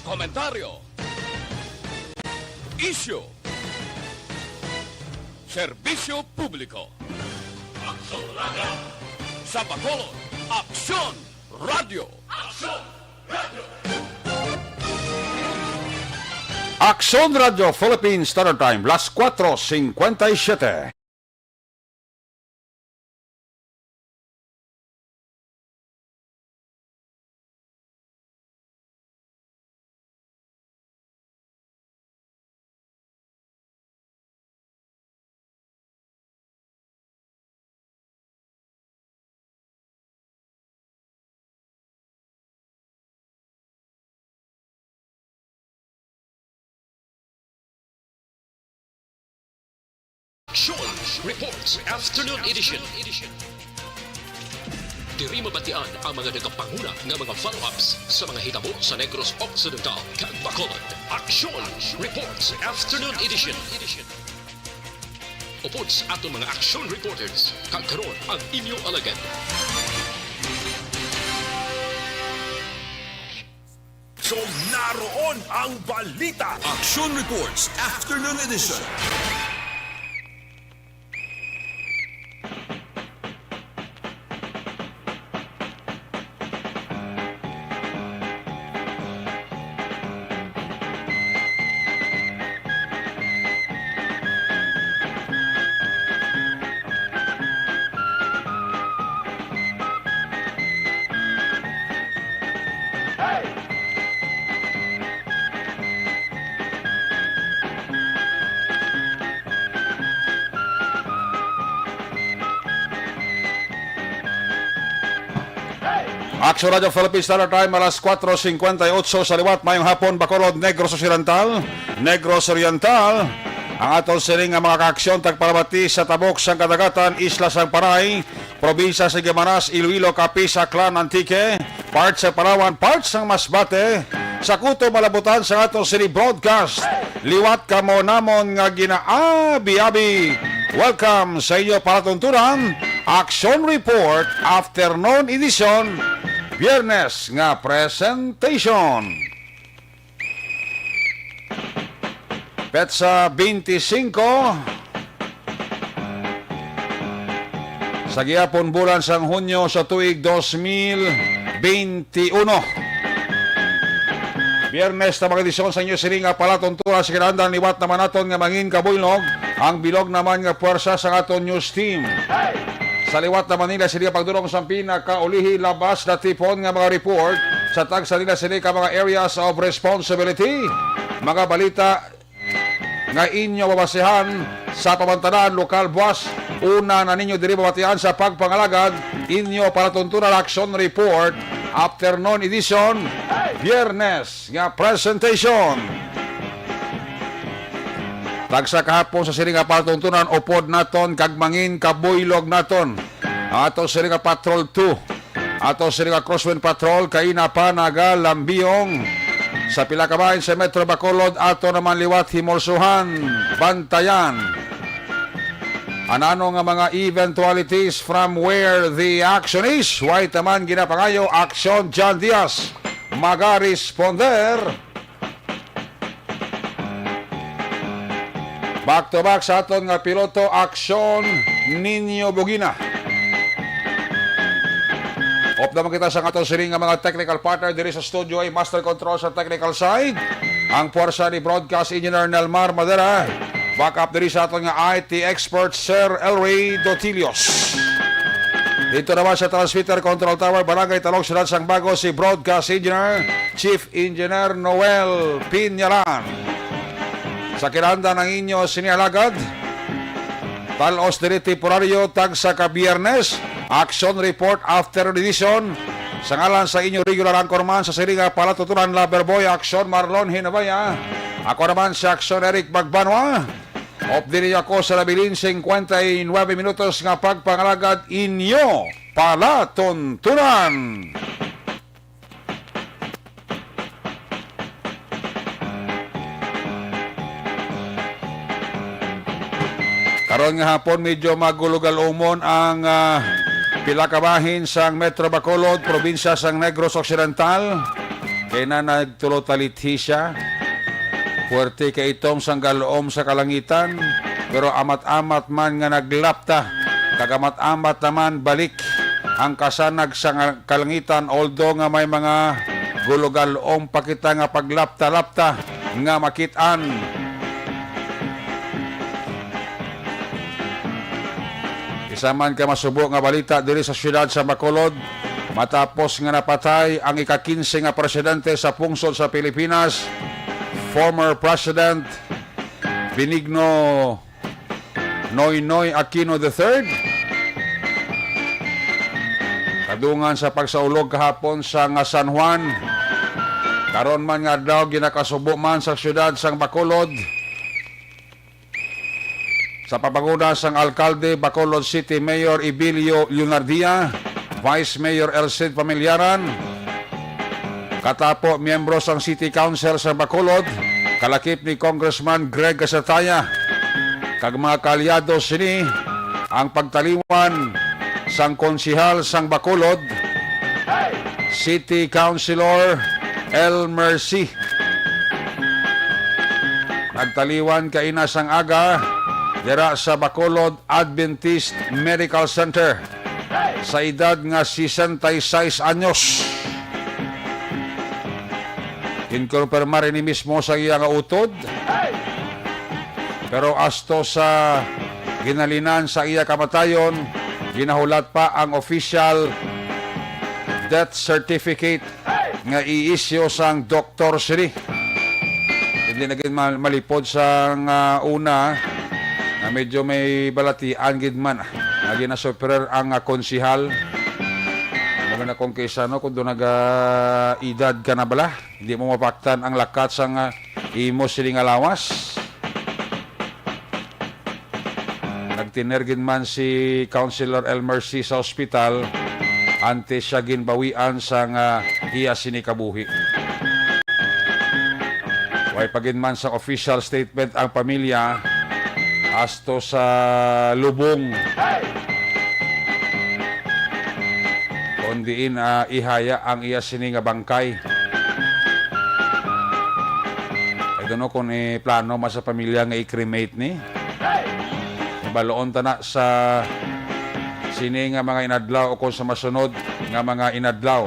komentaryo, isyu, serbisyo publiko. Aksyon Radio! Sa Bacolod, Aksyon Radio! Aksyon Radio! Aksyon Radio Philippines Standard Time, las 4:57. Aksyon Reports Afternoon Edition. Diri mabatian ang mga nagapanguna nga mga follow-ups sa mga hitabo sa Negros Occidental kag Bacolod. Aksyon Reports Afternoon Edition. Upods ato mga action reporters kag karon ang inyo alagad. So naroon ang balita. Action Reports Afternoon Edition. Aksyon Radio Philippines Standard Time, alas 4:58 sa liwat, mayong hapon, Bacolod, Negros Occidental. Ang atong sining nga mga kaaksyon tagpalabati sa tabok sang kadagatan, Isla sang Paray, probinsya sa Guimaras, Iloilo, Capiz, Aklan, Antique, parts sa Palawan, parts sang Masbate, sa Kuto, Malabutan sa atong sining broadcast. Liwat kamo namon nga ginaabi-abi. Welcome sa inyo palatuntunan, Action Report Afternoon Edition, Biyernes nga presentation. Petsa 25 sa gihapon bulan sang Hunyo sa tuig 2021. Biyernes na mga edisyon sa inyo sining nga palatuntunan sa kinahanglan liwat naman naton nga mangin kabulnog, ang bilog naman nga puwersa sa aton news team. Sa liwat na Manila, sila pagdurong sa pinakaulihi labas na tipon nga mga report sa tagsa nila sila ka mga areas of responsibility. Mga balita nga inyo babasehan sa pamantanan lokal buwas. Una na ninyo diri babatian sa pagpangalagad inyo para tuntunan action report afternoon edition, Biyernes nga presentation. Tagsa kahapon sa siring nga patuntunan upod naton kag mangin kabuylog naton. Ato siring nga Patrol 2. Ato siring nga Crosswind Patrol kaina pa naga lambiyong. Sa pila ka bahin sa Metro Bacolod ato naman liwat himorsuhan, bantayan. Anano nga mga eventualities from where the action is. White naman ginapangayo Action John Diaz. Maga-responder. Back to back sa aton nga piloto, Aksyon Nino Bugina. Op naman kita sa aton siring nga mga technical partner diri sa studio ay master control sa technical side. Ang puwersa ni broadcast engineer Nelmar Madera. Back up diri sa aton nga IT expert Sir Elray Dotilios. Dito naman sa transmitter control tower, Barangay Talong, Syudad sang Bago, si broadcast engineer Chief Engineer Noel Pinyalan. Sa kiranda ng inyo sinialagad, talos diri temporaryo tag sa kabiyernes, Action Report After Edition. Sa ngalan sa inyo regular anchorman sa siringa palatutunan Loverboy, Action Marlon Hinabaya. Ako naman si Action Eric Bagbanwa. Op diri ako sa labilin 59 minutos nga pagpangalagad inyo palatuntunan. Karon nga hapon medyo magulugal-umon ang pila ka bahin sang Metro Bacolod, probinsya sang Negros Occidental. kay na nagtulotalithi siya. Puwerte kay itong sanggaloom sa kalangitan, pero amat-amat man nga naglapta, kagamat-amat naman balik ang kasanag sa kalangitan, although nga may mga gulogaloom pa kita nga paglapta-lapta nga makitaan. Isa man ka masubo nga balita diri sa siyudad sa Bacolod, matapos nga napatay ang ika-15 nga presidente sa pungsod sa Pilipinas, former President Benigno Noynoy Aquino III. Kadungan sa pagsaulog kahapon sa nga San Juan, karon man nga daw ginakasubo man sa siyudad sang Bacolod. Sa papanguna sang alkalde Bacolod City Mayor Ibilio Leonardia, Vice Mayor Elcid Pamilyaran, katapo miyembro sang City Council sa Bacolod, kalakip ni Congressman Greg Casataya, kag mga kaalyado sini ang pagtaliwan sang konsihal sang Bacolod, City Councilor Elmer C. Nagtaliwan kaina sang aga dira sa Bacolod Adventist Medical Center sa edad nga 66 anyos. Kinkonfirma rin ni mismo sa iya nga utod, pero asto sa ginalinan sa iya kamatayon, ginahulat pa ang official death certificate nga i-issue sang Dr. Siri. Hindi naging malipod sa una na medyo may balatian gid man na ginasuperer ang konsihal. Mga na kung kaysa kung doon edad ka na bala, hindi mo mapaktan ang lakat sang imo siling alawas. Nagtinergin man si Councilor Elmer C. sa ospital ante siya ginbawian sang iya sinikabuhi. Way pagin man sa official statement ang pamilya asto sa lubong kundiin ihaya ang iya sininga bangkay. I don't know kung plano man sa pamilya nga i-cremate ni. Baloon ta na sa sini nga mga inadlaw o kung sa masunod nga mga inadlaw.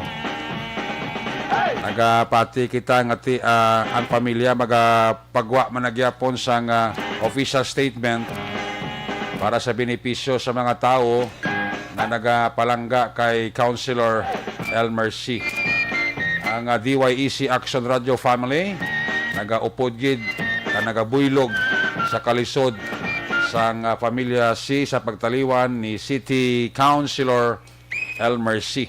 Nagapati kita nga ang pamilya magapagwa managyapon sang official statement para sa benepisyo sa mga tao na nagapalangga kay Councilor Elmer C. Ang DYEC Action Radio Family nagaupod gid na nagabuylog sa kalisod sang pamilya C sa pagtaliwan ni City Councilor Elmer C.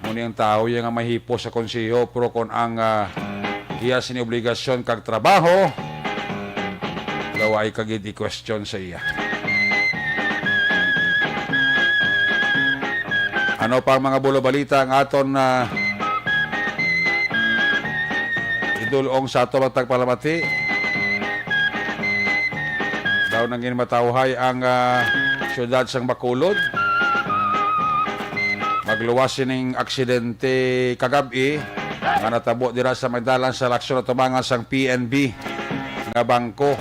Muna ang tao yung mahipo sa konseho pero kung ang iya siniobligasyon kag trabaho gawa ay kagid i-question sa iya. Ano pa mga bulo balita ang aton na idulong sa ato matagpalamati? Daw nang ginmatawhay ang siyudad sang Bacolod. Magluwas sining aksidente kagabi nga natabo dira sa Magdalan sa laksyon na tumangan sang PNB nga bangko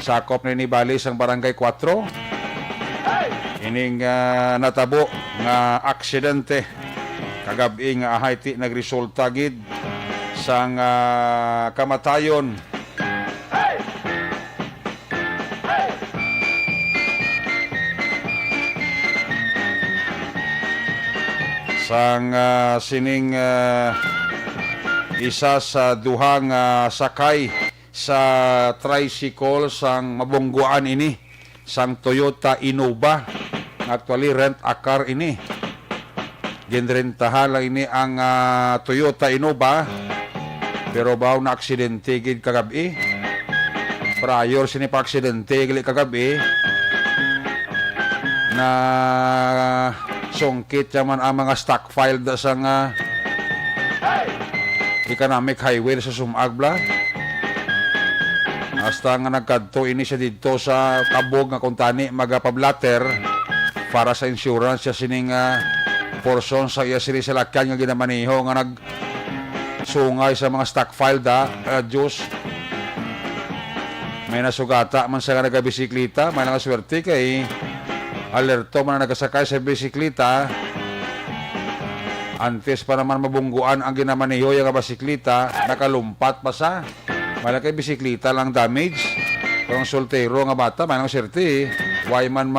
sakop ni Bali sang Barangay 4. Ining natabo nga aksidente kagabi nga Haiti nagresulta gid sang kamatayon sang sining isa sa duhang sakay sa tricycle sang mabungguan ini sang Toyota Innova. Actually rent a car ini. Ginrentahan lang ini ang Toyota Innova pero baw na aksidente gid kagabi. Prior sini pa aksidente gid kagabi na sungkit yaman ang mga stock file da sang economic highway sa Sumagbla. Hasta nga nagkadto ini siya dito sa kabog nga kuntani magapablater para sa insurance siya sining portion sa iya siri sa lakyan nga ginamaniho nga nagsungay sa mga stockpile Diyos. May nasugata man sa nagabisiklita, may nakaswerte kay alerto man na nagasakay sa bisiklita. Antes pa naman mabungguan ang ginamaniho yung bisiklita, nakalumpat pa sa malaki bisiklita lang damage. Kung soltero nga bata, may nakaswerte why man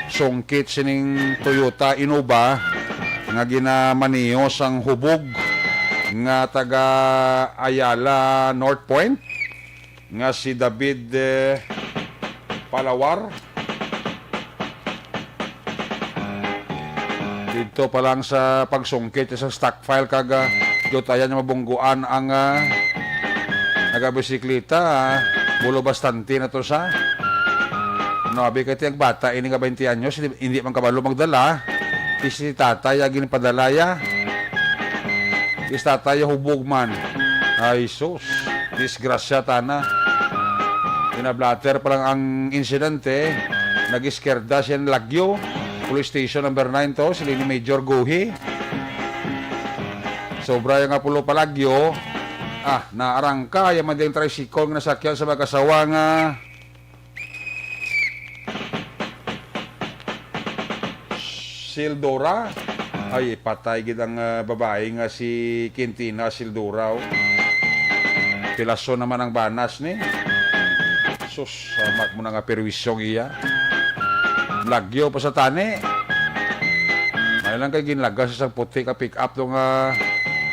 sungkit sining Toyota Innova nga ginamaniho sang hubog nga taga Ayala North Point nga si David Palawar. Dito pa lang sa pagsungkit sa stockpile kaga dotayan nga mabungguan ang nagabisiklita bulo bastante na to sa abi kati ang bata ini nga 20 anyos hindi man kabalo magdala si tatay agin padalaya is tatay hubog man ay sus disgrasya tana pinablatter pa lang ang insidente nag-iskerda siya ng Lagyo police station number 9 to sila ni Major Guhi sobra yung apulo palagyo naarangka yung mading tricycle nga nasakyan sa mag-asawa nga Sildora ay patay gid ang babae nga si Quintina Sildora pilaso naman ang banas ni sus samak mo na nga perwisyong iya lagyo pa sa tani may lang kay ginlagas sa puti ka pick up nung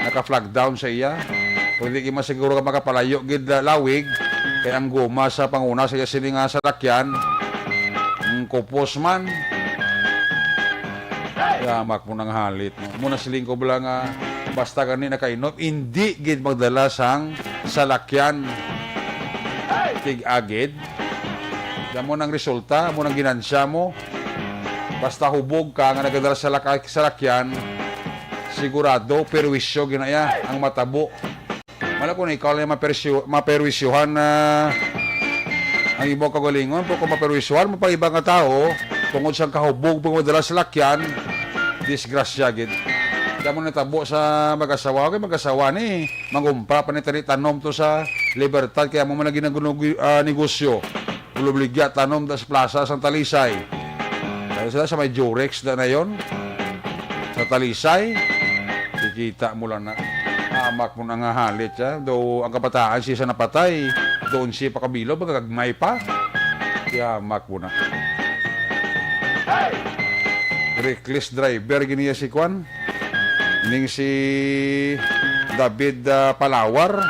naka-flag down sa iya kung hindi ka masiguro ka makapalayo gid lawig kaya ang guma sa panguna sa iya siling nga sa lakyan ang kupos man yamak mo nang halit mo muna siling ko bala nga basta kani nakainom hindi gid magdala sang salakyan tig-agid damo nang resulta mo nang ginansya mo basta hubog ka nga nagadala sa salakyan sigurado perwisyo ginaya ang matabo mala ko na ikaw lang maperwisyuhan na ang ibang kagalingon kung maperwisyuhan mo pa ibang tao tungod sa kahubog pag madala sa lakyan disgrasya gid damo natabo sa mag-asawa kay mag-asawa ni mangumpra pa ni tanom to sa Libertad kaya mo man ginagulog negosyo ulubligya tanom sa plaza sa Talisay dahil sila sa may Jurex na yon sa Talisay kikita mo lang na amak mo na nga halit siya do ang kabataan siya sa napatay doon siya pa kabilo magagagmay pa kaya amak mo na reckless driver giniya si Kwan ning si David Palawar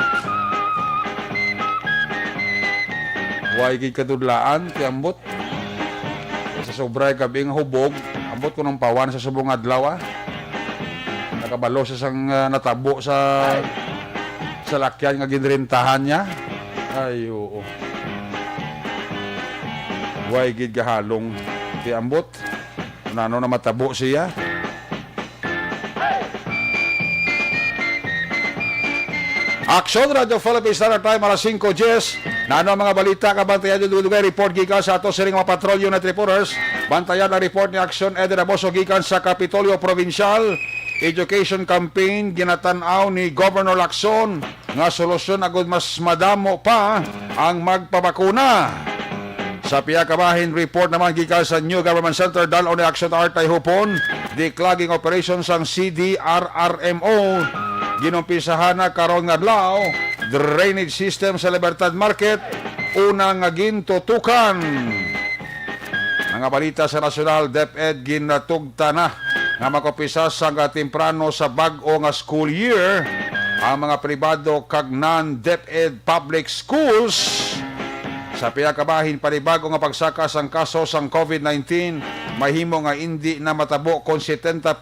way gid kadudlaan ti ambot sa sobray kabing hubog ambot ko ng pawan sa subong adlaw nakabalo siya sang natabo sa lakyan nga ginrentahan niya ay oo way gid gahalong ti ambot nano na matabo siya Aksyon Radio Philippines Standard Time alas 5:10 nano ang mga balita kabantayan yung dugay report gikan sa ato siring mga patrol unit reporters bantayan ang report ni Aksyon Eden Aboso gikan sa Kapitolyo Provincial Education Campaign ginatanaw ni Governor Lacson nga solusyon agud mas madamo pa ang magpabakuna. Sa piyakabahin report naman gikan sa New Government Center dalo ni Aksyon Artay Hupon declogging operations ang CDRRMO ginumpisahan na karon nga adlaw drainage system sa Libertad Market unang gintutukan. Mga balita sa nasyonal DepEd ginatugta na nga makopisa sa temprano sa bag-o nga school year ang mga pribado kag non-DepEd public schools. Sa piyakabahin panibago nga pagsaka sang kaso sang COVID-19 mahimo nga hindi na matabo kung 70%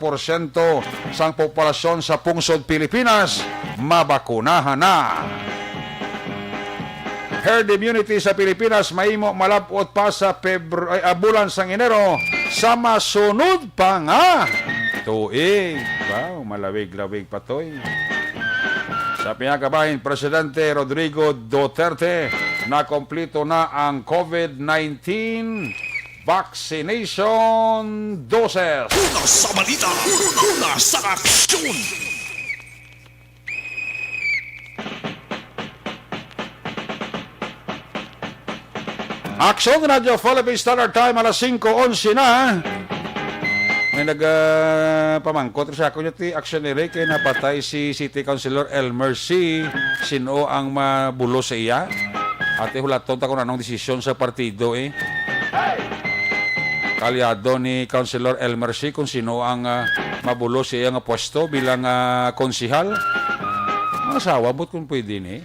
sang populasyon sa pungsod Pilipinas mabakunahan na. Herd immunity sa Pilipinas mahimo malapot pa sa bulan sang Enero sa masunod pa nga tuig. Wow, malawig-lawig patoy. Sa pinakabahin, Presidente Rodrigo Duterte na kompleto na ang COVID-19 vaccination doses. Una sa balita, una sa aksyon. Action Radio Philippine Standard Time alas 5:11 na. May pamangkot sa ako ti action ni Ray kay napatay si City Councilor Elmer C. Sino ang mabulo sa iya? Ate hulaton ta kung anong desisyon sa partido Kalyado ni Councilor Elmer C. kung sino ang mabulo sa iya nga pwesto bilang konsihal. Masawa bot kung pwede ni.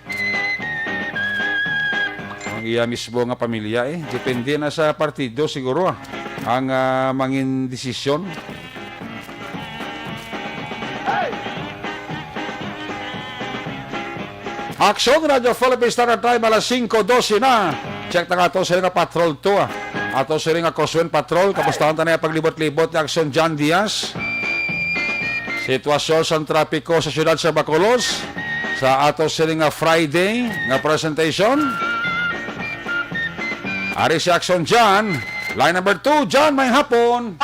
Ang iya mismo nga pamilya depende na sa partido siguro ang mangin desisyon. Action Radio Philippine Standard Time alas 5:12 na. Check na nga ito sa nga patrol to Ato sa nga Coswen Patrol. Kamustahan ta na paglibot-libot ni Action John Diaz. Sitwasyon sa trapiko sa siyudad sa Bacolos. Sa ato sa nga Friday nga presentation. Ari si Action John. Line number 2, John, may hapon.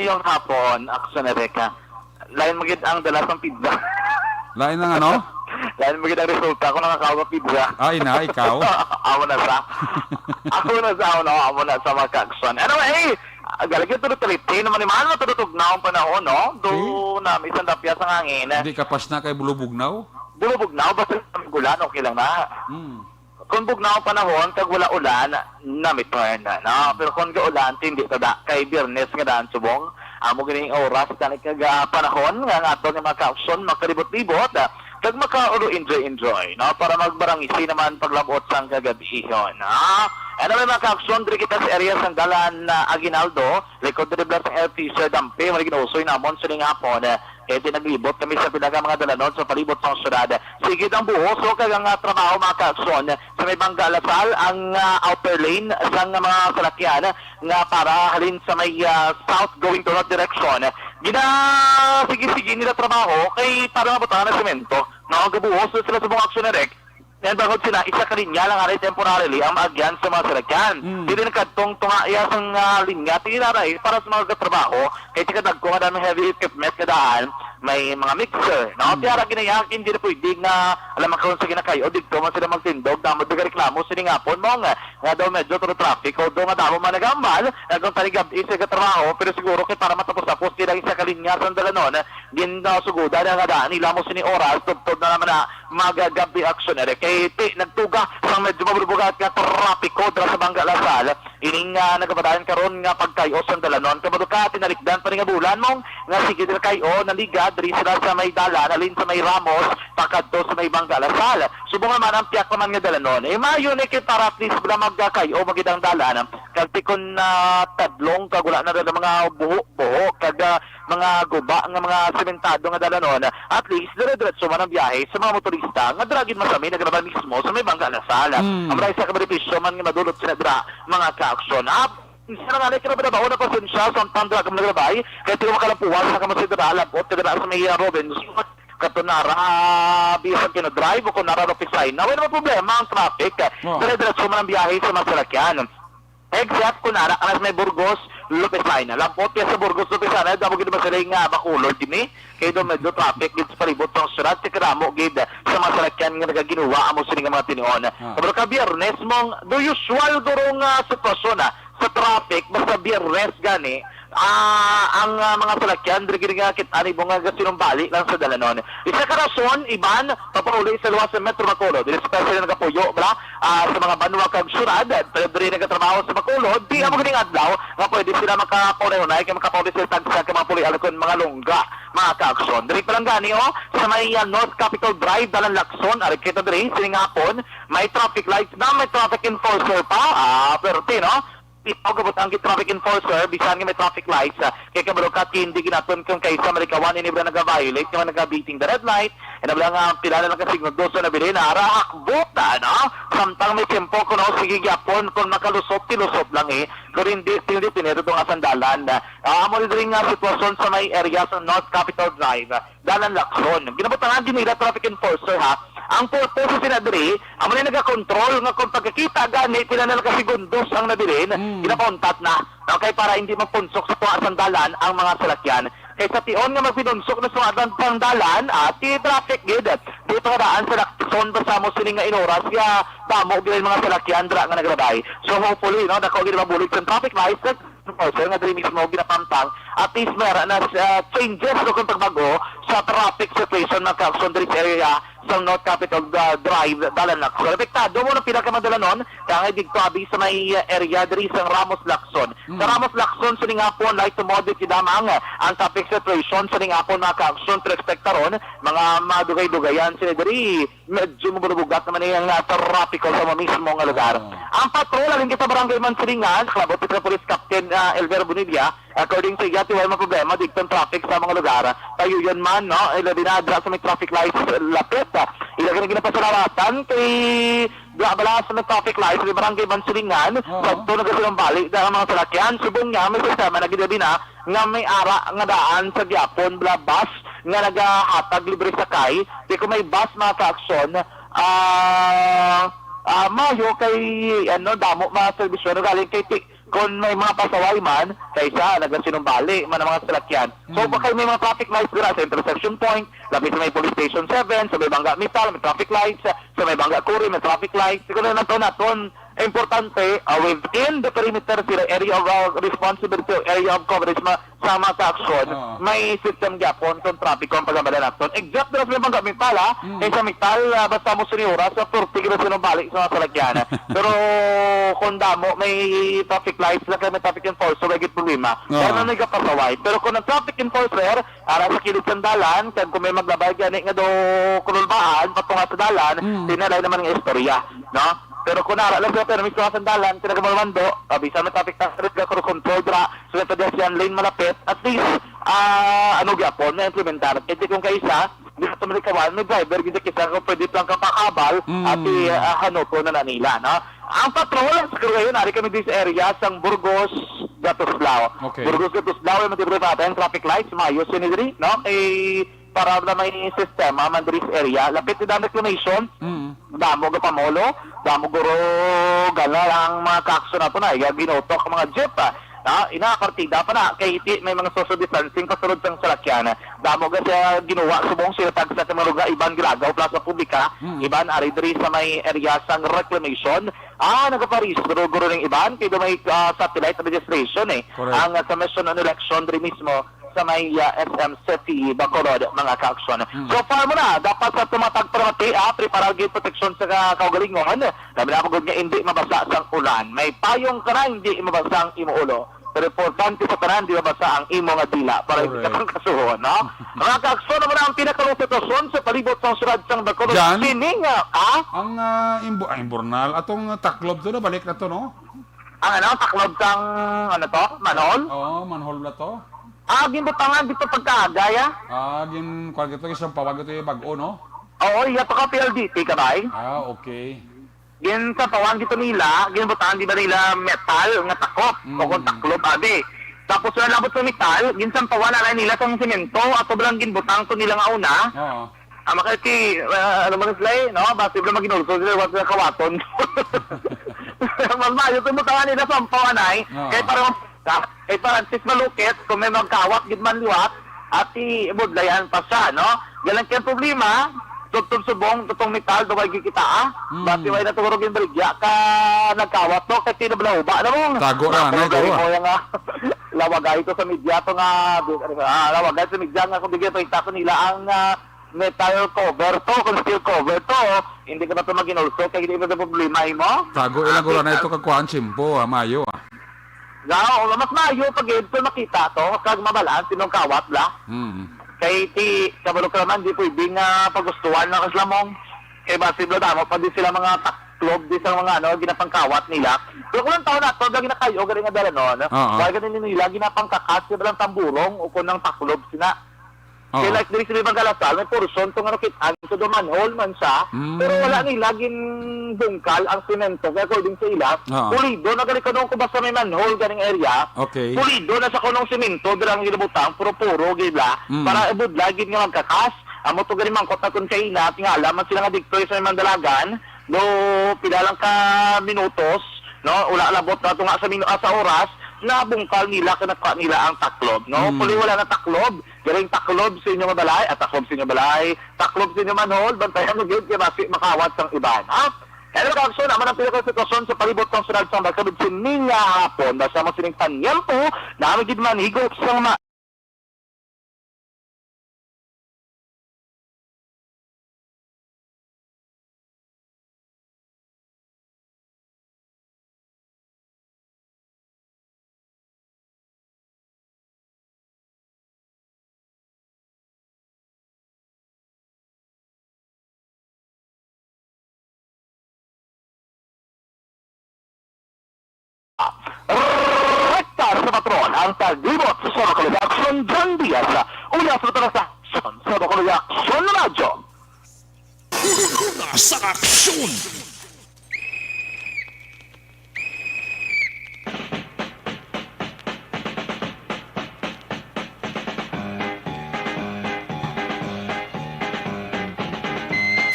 Yung hapon, Action Ereka. Lain magid ang dalas ng pizza. Line ng ano? Lain magid ang resulta ko nakakawa pizza. Ay na, ikaw. Amo na sa. Amo na sa mga Action. Anyway, galagyan tuloy-tuloy naman naman matutugnaw ang panahon, no? Do na isang dapya sa hangin. Hindi kapas na kay Bulubugnaw? Bulubugnaw, basta gulan, okay lang na. Kung bugnaw panahon, kag wala ulan, na-return na. No? Pero kung ulan, hindi tada. Kay Biyernes nga daan subong, amo ganing oras, kani kag panahon, nga ato ni mga ka-aksyon, makaribot-libot, kag maka-enjoy, no? Para magbarangisi naman paglabot sang kagabihon. No? Ano may mga ka-aksyon, diri kita sa area sang dalan Aguinaldo, likod diri blas ang LT Sir Dampe, maligin usoy namon sa hapon, kaya naglibot kami sa pinaga mga dalanon sa palibot sa syudad. Sige ang buhos, so kagang trabaho mga ka-aksyon sa may Bangga Lasal, ang outer lane sa mga salakyan nga para halin sa may south going to north direction. Sige nila trabaho kay para mabutahan ng semento. Gabuhos sila sa mga aksyon na rek. Yan bagod sila, isa ka linya lang aray temporarily ang maagyan sa mga salakyan. Hindi nagkatong tungaya sa linya, tinaray para sa mga katrabaho, kaya tikadag ko nga dami heavy equipment kadaan, may mga mixer. No? Kaya ginayakin, hindi na pwede nga, alam mo sa ginakayo, dito man sila magtindog, damod na reklamo, siningapon mo nga daw medyo to traffic, o daw nga daw managambal, nagong taligab isa katrabaho, pero siguro kay para matapos-tapos, tila isa ka linya sa dalanon, ginasuguda na nga daan, nila mo sini oras, tugtog na naman na magagabi action kay nagtuga sa medyo mabubugat nga trapiko dra sa Bangga Lasal ining nagapadayon karon nga pagkayo sa dalanon kabaduka tinalikdan pa nga bulan mong nga sige dira kayo naligad diri sila sa may dalan alin sa may Ramos pakadto sa may Bangga Lasal subong man ang piyak naman nga dalanon mayo ni kay para at least bala magkayo magidang dalan kag tikon tadlong kag wala na rin mga buho kag mga guba nga mga sementado nga dalanon at least dire-diretso man ang biyahe sa mga motorista nga dragin masami nagraban mismo sa may Bangga Lasal. Ang maray sa kabenepisyo man nga madulot sila dira mga ka-aksyon. Isa na nga kaya ba na pasensya sa tandra kang nagrabay kaya tiyo makalampuwas sa kamasidra alapot kada sa may Robinson katunara bisag kinodrive o kunara ropisay na wala problema ang traffic dire-diretso man ang biyahe sa mga salakyan. Except kunara anas may Burgos Lopez Line. Lampot kaya sa Burgos Lopez Line damo gid ba sila nga Bacolod dinhi kay do medyo traffic gid sa palibot sa syudad sa Karamo gid sa mga salakyan nga nagaginuwa amo sini nga mga tinuon. Pero ka Biyernes mong do usual durong sitwasyon sa traffic basta Biyernes gani ang mga salakyan diri nga kitani bunga sinumbali lang sa dalanon. Isa ka rason iban papauli sa luwas sa Metro Bacolod. Especially nagapuyo bra sa mga banwa kag syudad diri nagatrabaho sa Bacolod di amo kining adlaw nga pwede sila makapaulay kay makapauli sila tagsa kay mga puli alkon mga lungga mga ka-aksyon. Diri pa lang gani sa may North Capitol Drive dalan Lacson ari kita diri sining hapon may traffic lights na may traffic enforcer pa pero no ipagabot ang traffic enforcer bisan nga may traffic lights kay kabalo ka hindi ginaton kung kaysa malikawan inibra nag-violate nga nag-beating the red light and abla nga pila lang kasi nagdoso na bilin hakbota samtang may tempo kuno sige gyapon kung makalusot tilusot lang kung hindi tinito tong asandalan amo diri nga sitwasyon sa may area sa North Capitol Drive dalan Lacson ginabutangan din nila traffic enforcer ang purpose sila diri amo na nagakontrol nga kung pagkakita gani pila na nakasegundos ang nabilin ginakontat na okay para hindi magpunsok sa tuwa sandalan ang mga salakyan kay sa tion nga magpinunsok na sungatan pang dalan at traffic gid dito nga daan sa Lacson basta mo sini nga inoras ya damo gyud mga salakyan dra nga nagrabay. So hopefully no dako gid mabulig sa traffic lights also nga diri mismo ginapamtang at least meron na changes no kung pagbago sa traffic situation ng Lacson diri sa area sa North Capitol Drive dalan Lacson. Apektado mo na pinakamadala nun kaya dito abi sa may area diri sa Ramos Lacson. Sa Ramos Lacson sa hapon light to moderate kidamang ang traffic situation sa hapon mga Lacson respektaron mga madugay-dugayan sila diri medyo mabubugat naman yung traffic sa mga mismo nga lugar. Ang patrol aling kita barangay Mansilingan Club of Police Captain Elvero Bonilla according to Yati wala problema dito traffic sa mga lugar. Tayo yun man no ila dinadra sa may traffic lights lapit ilagay na ginapasarawatan kay bala sa may traffic lights sa barangay Mansilingan sa ito nagasilang balik dahil mga salakyan subong niya may sistema na ginabi na nga may ara nga daan sa Gyapon bla bus nga nagahatag libre sakay di ko may bus mga Lacson mayo kay ano damo mga servisyon galing kay kung may mga pasaway man kaysa nagasinumbali man ang mga salakyan. So baka may mga traffic lights dira sa intersection point, labi sa may police station 7, sa may Bangga Metal, may traffic lights, sa may Bangga Kuri, may traffic lights. Siguro na naton importante within the perimeter sila area of responsibility, area of coverage sa mga Lacson, may system gyapon kung traffic kung pagabala naton. Exact na sa may Bangga Metal sa Metal basta mo siniura sa 40 kilo sinumbali sa mga salakyan. Pero kung damo may traffic lights lang may traffic enforcer may problema kaya na nagkapasaway pero kung ang traffic enforcer ara sa kilid ng dalan kung may maglabay gani nga do kululbaan patunga sa dalan tinalay naman ng istorya no pero kung nara lang sa permit sa dalan tinagamalmando bisa na traffic control dra so may pedestrian lane malapit at least ano gyapon na implementar kasi kung kaisa dito tumilikawan may driver gid kisa kung pwede lang kapakabal at hanoto na nila no. Ang patrol sa ngayon, ari kami dito sa area sang Burgos, Gatuslao. Okay. Burgos, Gatuslao, yung matibulipata yung traffic lights, maayos yun diri, no? Para na may sistema, man diri sa area. Lapit na dami reclamation, damo ga pamolo, damo guro gala ang mga Lacson na ito na, ginotok ang mga jeep, inakartida pa na kay iti may mga social distancing kasulod sang salakyan damo ga siya ginawa subong sila tag sa mga lugar iban gilagaw plaza publika iban ari diri sa may area sang reclamation nagaparehistro guro ng iban kay may satellite registration ang commission on election diri mismo sa may SM City Bacolod mga Lacson. So far mo na dapat sa tumatag permati prepare gid protection sa kaugalingon dami na pagod nga hindi mabasa sang ulan may payong ka na hindi mabasa ang imuulo pero importante sa tanan di mabasa ang imo nga dila para hindi ka pang kasuhon no mga Lacson mo na ang pinakalong sitwasyon sa palibot sang syudad sang Bacolod sining ang imbornal atong taklob to na balik na to no ang taklob sang manhole manhole na to ginbutangan dito pagkaagaya. Gin kuan gito isang pawag ito yung bag-o no? Oo, iya pa ka PLDT ka bay. Okay. Gin sa pawag dito nila, ginbutangan di ba nila metal nga takop o kung taklob abi. Tapos wala labot sa metal, gin sa pawag na nila sang semento at sobrang ginbutang to nila nga una. Makati ano man sila no, basta bla maginulso sila wat sa kawaton. Mas mayo to butangan nila sa pawanay, kay parang kay Francis Malukit, kung may magkawat, gidman liwat, at ibudlayan pa siya, no? Galang kaya problema, tutong subong, tutong metal, duway gikita, bati way natulog yung baligya ka nagkawat to, kaya tinablahuba na mo. Tago na, no? Lawagay ko sa media to nga, lawagay sa media nga, kung bigyan to, itaso nila ang metal cover to, kung steel cover to, hindi ka na ito maginulso, kaya hindi ba problema mo? Tago ilang gula na ito kakuhaan simpo, mayo mas mayo pag ito makita to, kag mabalaan, sinong kawat la. Kay ti, kabalo ka naman, di pwede nga pagustuhan ng kaslamong. Kay basiblo damo, pa di sila mga taklob, di sa mga ginapangkawat nila. Pero kung lang taon na to, lagi na kayo, galing nga dala nun, kaya ganin nila, ginapangkakas, sila lang tamburong, o kung ng taklob sina. Kaya like diri sa Galasal, may portion to nga nakitaan to the manhole man siya, pero wala nila bungkal ang semento kaya according sa ila, pulido na gali kanong kubasa may manhole ganing area, pulido na sa kanong semento dirang ginabutang puro-puro gila para ibudla gid nga magkakas. Amo to gani mangkot na kun kay ina tingala man sila nga diktoy sa mandalagan, do pila lang ka minutos, no, wala labot na to nga sa oras. nabungkal nila kanaka nila ang taklob, no? Kung wala na taklob, galing taklob sa inyo balay, at taklob sa inyo balay, taklob sa inyo manhol, bantayan mo gyud kay basi makawat sang iban, ha? Hello, Kakson, naman ang pinaka-sitwasyon sa palibot ng sunod sa magkabid sininga hapon, basta mo sining panyempo, namin gid man higop sang rektar sa patron ang taglibot sa Bacolod Action John Diaz una sa transaksyon sa Bacolod Action Radyo. Una sa aksyon!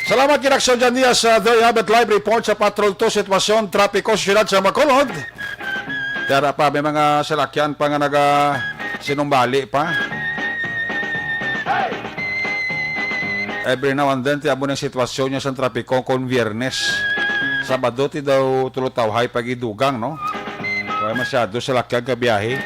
Salamat kinaksyon dyan niya sa The Habit Live Report sa Patrol 2 Sitwasyon Trapiko Siyudad sa Bacolod. Tara pa, may mga salakyan pa nga sinumbali pa. Every now and then, tiyabo ng sitwasyon niya sa trapiko kung Viernes. Sabado, ti daw tulutawhay pagidugang, no? Kaya masyado salakyan kabiyahe.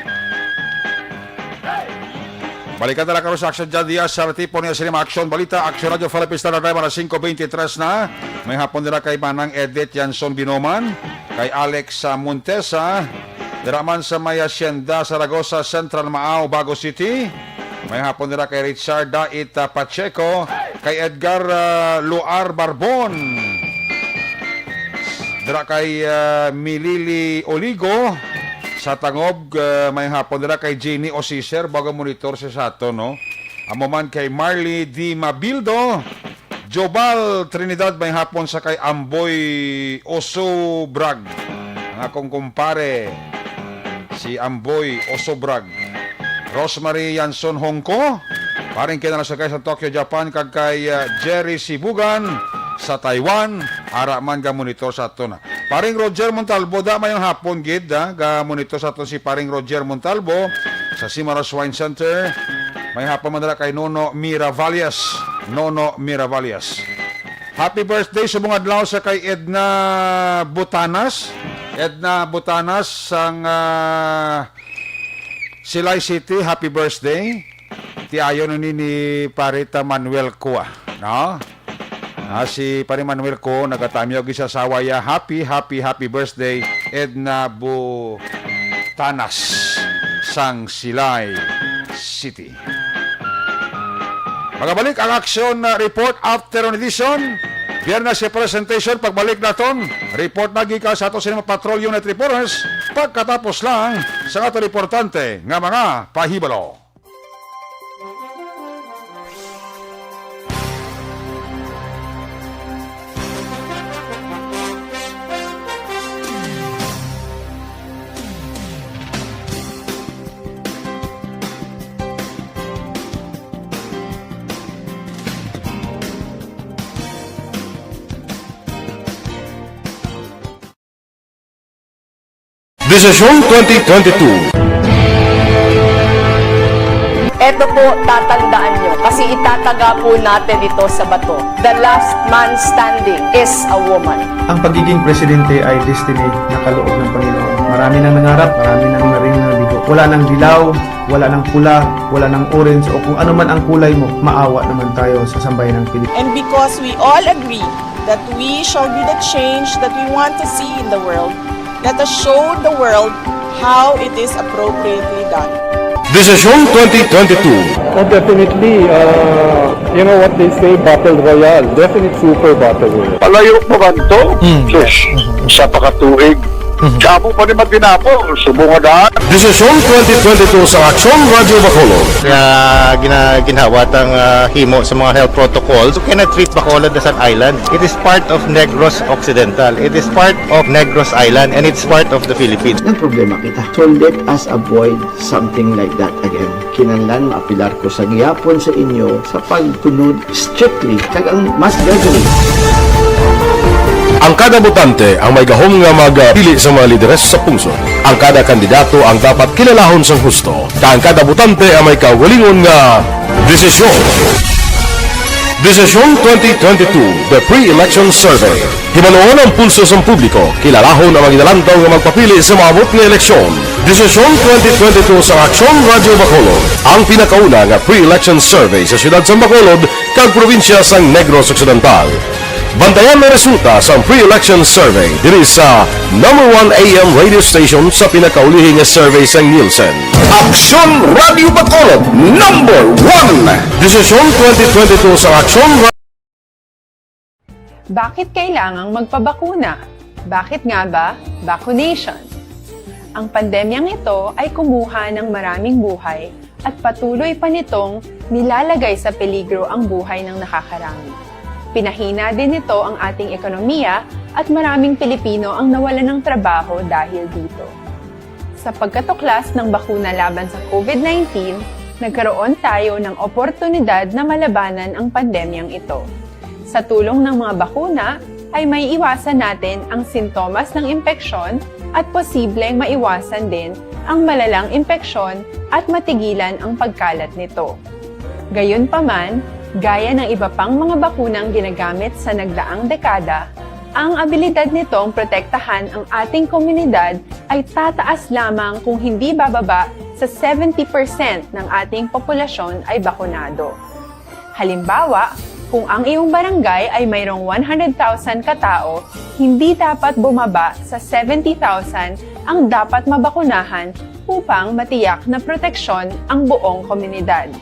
Balikan na lang karo sa Action dyan diya sa tipo niya Cinema Action Balita Action Radio Philippines Standard Time na 5.23 na. May hapon nila kay Manang Edith Yanson Binoman, kay Alex Montesa, diraman sa may Hacienda Zaragoza Central Maao Bago City. May hapon nila kay Richard Daita Pacheco, kay Edgar Luar Barbon, dira kay Milili Oligo sa Tangob. May hapon nila kay Jenny Osiser, bago monitor siya sa ato, no? Amo man kay Marley Di Mabildo, Jobal Trinidad, may hapon sa kay Amboy Oso Brag, ang akong kumpare si Amboy Oso Brag. Rosemary Yanson Hongko, paring kinala sa kay sa Tokyo, Japan, kag kay Jerry Sibugan sa Taiwan, ara man ga monitor sa ato na. Paring Roger Montalbo, da mayong hapon gid ga monitor sa ato si paring Roger Montalbo sa Simaras Wine Center. May hapon man dala kay Nono Miravalias. Happy birthday sa mga adlaw sa kay Edna Butanas sang Silay City. Happy birthday. Ti ayon ni Parita Manuel Kua, no? Si Pari Manuel ko, nagatamyaw gisa sa waya. Happy birthday, Edna Butanas sang Silay City. Magabalik ang Action Report Afternoon Edition. Biyernes sa presentation, pagbalik naton, report na gika sa ato Cinema Patrol Unit Reporters, pagkatapos lang sa ato reportante nga mga pahibalo. Desisyon 2022. Ito po, tatandaan nyo, kasi itataga po natin ito sa bato. The last man standing is a woman. Ang pagiging presidente ay destiny na kaloob ng Panginoon. Marami nang nangarap, marami nang naring nabigo. Wala nang dilaw, wala nang pula, wala nang orange, o kung ano man ang kulay mo, maawa naman tayo sa sambayan ng Pilipinas. And because we all agree that we shall be the change that we want to see in the world, let us show the world how it is appropriately done. Desisyon 2022. Definitely, you know what they say, Battle Royale. Definitely super Battle Royale. Palayo mo kanto, sus, sa pakatuig. Kapo pa ni Magdinapo, subungadaan. Desisyon 2022 sa Action Radio Bacolod. Kaya ginawat ang himo sa mga health protocols. You cannot treat Bacolod as an island. It is part of Negros Occidental. It is part of Negros Island and it's part of the Philippines. Ang problema kita. So let us avoid something like that again. Kinahanglan maapilar ko sa gihapon sa inyo sa pagtunod strictly kag ang mas gradually. Ang kada botante ang may gahom nga magpili sa mga lideres sa pungsod. Ang kada kandidato ang dapat kilalahon sang husto. Ang kada botante ang may kaugalingon nga desisyon. Desisyon 2022, the pre-election survey. Himanuon ang pulso sa publiko, kilalahon ang magdalantaw nga magpapili sa maabot nga eleksyon. Desisyon 2022 sa Aksyon Radio Bacolod, ang pinakauna nga pre-election survey sa siyudad sa Bacolod, kag probinsya sa Negros Occidental. Bantayan ang resulta sa pre-election survey diri sa number 1 AM radio station sa pinakaulihing nga survey sa Nielsen. Aksyon Radio Bacolod, number 1. Desisyon 2022 sa Aksyon Radio. Bakit kailangang magpabakuna? Bakit nga ba vaccination? Ang pandemyang ito ay kumuha ng maraming buhay at patuloy pa nitong nilalagay sa peligro ang buhay ng nakakarami. Pinahina din nito ang ating ekonomiya at maraming Pilipino ang nawalan ng trabaho dahil dito. Sa pagkatuklas ng bakuna laban sa COVID-19, nagkaroon tayo ng oportunidad na malabanan ang pandemyang ito. Sa tulong ng mga bakuna, ay may iwasan natin ang sintomas ng impeksyon at posibleng maiwasan din ang malalang impeksyon at matigilan ang pagkalat nito. Gayunpaman, gaya ng iba pang mga bakunang ginagamit sa nagdaang dekada, ang abilidad nitong protektahan ang ating komunidad ay tataas lamang kung hindi bababa sa 70% ng ating populasyon ay bakunado. Halimbawa, kung ang iyong barangay ay mayroong 100,000 katao, hindi dapat bumaba sa 70,000 ang dapat mabakunahan upang matiyak na proteksyon ang buong komunidad.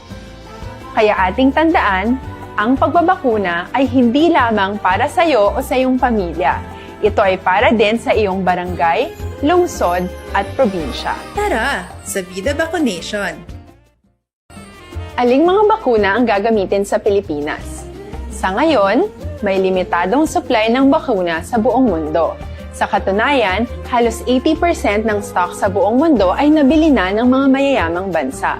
Kaya ating tandaan, ang pagbabakuna ay hindi lamang para sa iyo o sa iyong pamilya. Ito ay para din sa iyong barangay, lungsod at probinsya. Tara, sa Vida Vaccination! Aling mga bakuna ang gagamitin sa Pilipinas? Sa ngayon, may limitadong supply ng bakuna sa buong mundo. Sa katunayan, halos 80% ng stock sa buong mundo ay nabili na ng mga mayayamang bansa.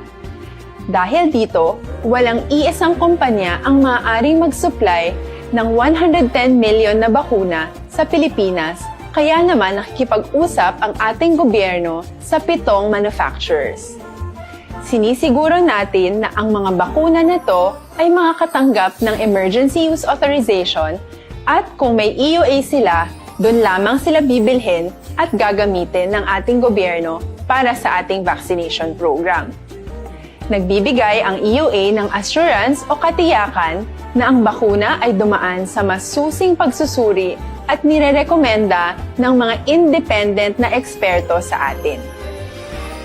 Dahil dito, walang iisang kumpanya ang maaaring mag-supply ng 110 million na bakuna sa Pilipinas, kaya naman nakikipag-usap ang ating gobyerno sa 7 manufacturers. Sinisiguro natin na ang mga bakuna na to ay makakatanggap ng Emergency Use Authorization at kung may EUA sila, doon lamang sila bibilhin at gagamitin ng ating gobyerno para sa ating vaccination program. Nagbibigay ang EUA ng assurance o katiyakan na ang bakuna ay dumaan sa masusing pagsusuri at nirerekomenda ng mga independent na eksperto sa atin.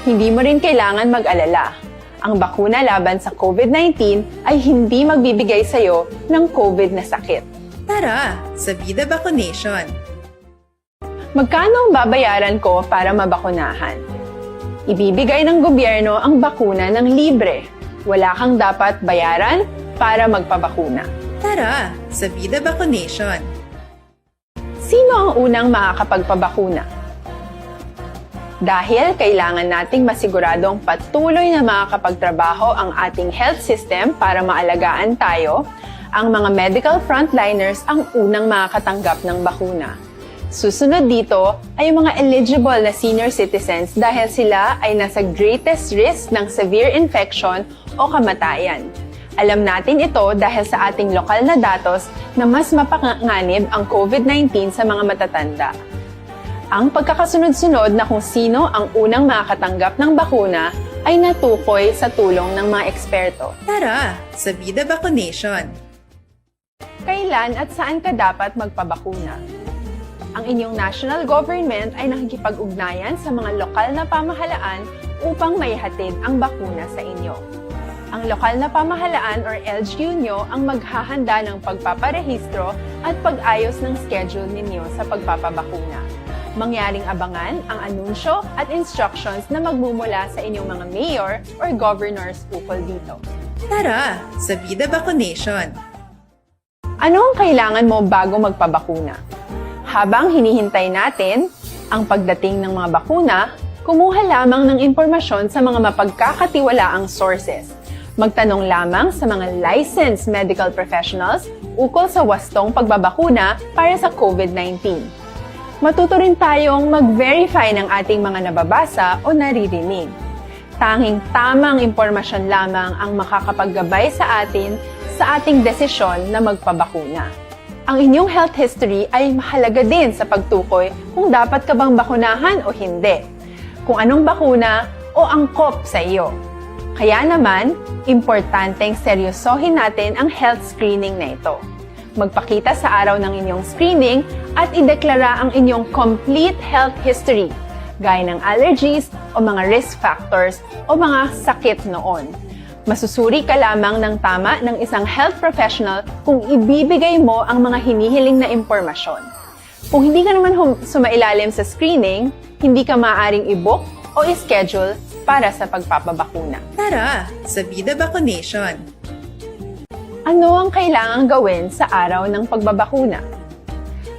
Hindi mo rin kailangan mag-alala. Ang bakuna laban sa COVID-19 ay hindi magbibigay sa iyo ng COVID na sakit. Tara, sa Vida Vaccination! Magkano ang babayaran ko para mabakunahan? Ibibigay ng gobyerno ang bakuna ng libre. Wala kang dapat bayaran para magpabakuna. Tara, sa Vida Vaccination! Sino ang unang makakapagpabakuna? Dahil kailangan nating masiguradong patuloy na makakapagtrabaho ang ating health system para maalagaan tayo, ang mga medical frontliners ang unang makakatanggap ng bakuna. Susunod dito ay mga eligible na senior citizens dahil sila ay nasa greatest risk ng severe infection o kamatayan. Alam natin ito dahil sa ating lokal na datos na mas mapanganib ang COVID-19 sa mga matatanda. Ang pagkakasunod-sunod na kung sino ang unang makakatanggap ng bakuna ay natukoy sa tulong ng mga eksperto. Tara, sa Vida Vaccination! Kailan at saan ka dapat magpabakuna? Ang inyong national government ay nakikipag-ugnayan sa mga lokal na pamahalaan upang maihatid ang bakuna sa inyo. Ang lokal na pamahalaan or LGU nyo ang maghahanda ng pagpaparehistro at pag-ayos ng schedule ninyo sa pagpapabakuna. Mangyaring abangan ang anunsyo at instructions na magmumula sa inyong mga mayor or governors ukol dito. Tara, sa Vida Vaccination! Ano ang kailangan mo bago magpabakuna? Habang hinihintay natin ang pagdating ng mga bakuna, kumuha lamang ng impormasyon sa mga mapagkakatiwalaang sources. Magtanong lamang sa mga licensed medical professionals ukol sa wastong pagbabakuna para sa COVID-19. Matuto rin tayong mag-verify ng ating mga nababasa o naririnig. Tanging tamang impormasyon lamang ang makakapaggabay sa atin sa ating desisyon na magpabakuna. Ang inyong health history ay mahalaga din sa pagtukoy kung dapat ka bang bakunahan o hindi, kung anong bakuna o angkop sa iyo. Kaya naman, importanteng seryosohin natin ang health screening na ito. Magpakita sa araw ng inyong screening at ideklara ang inyong complete health history, gaya ng allergies o mga risk factors o mga sakit noon. Masusuri ka lamang ng tama ng isang health professional kung ibibigay mo ang mga hinihiling na impormasyon. Kung hindi ka naman sumailalim sa screening, hindi ka maaaring i-book o i-schedule para sa pagpapabakuna. Tara sa Vida Vaccination! Ano ang kailangang gawin sa araw ng pagbabakuna?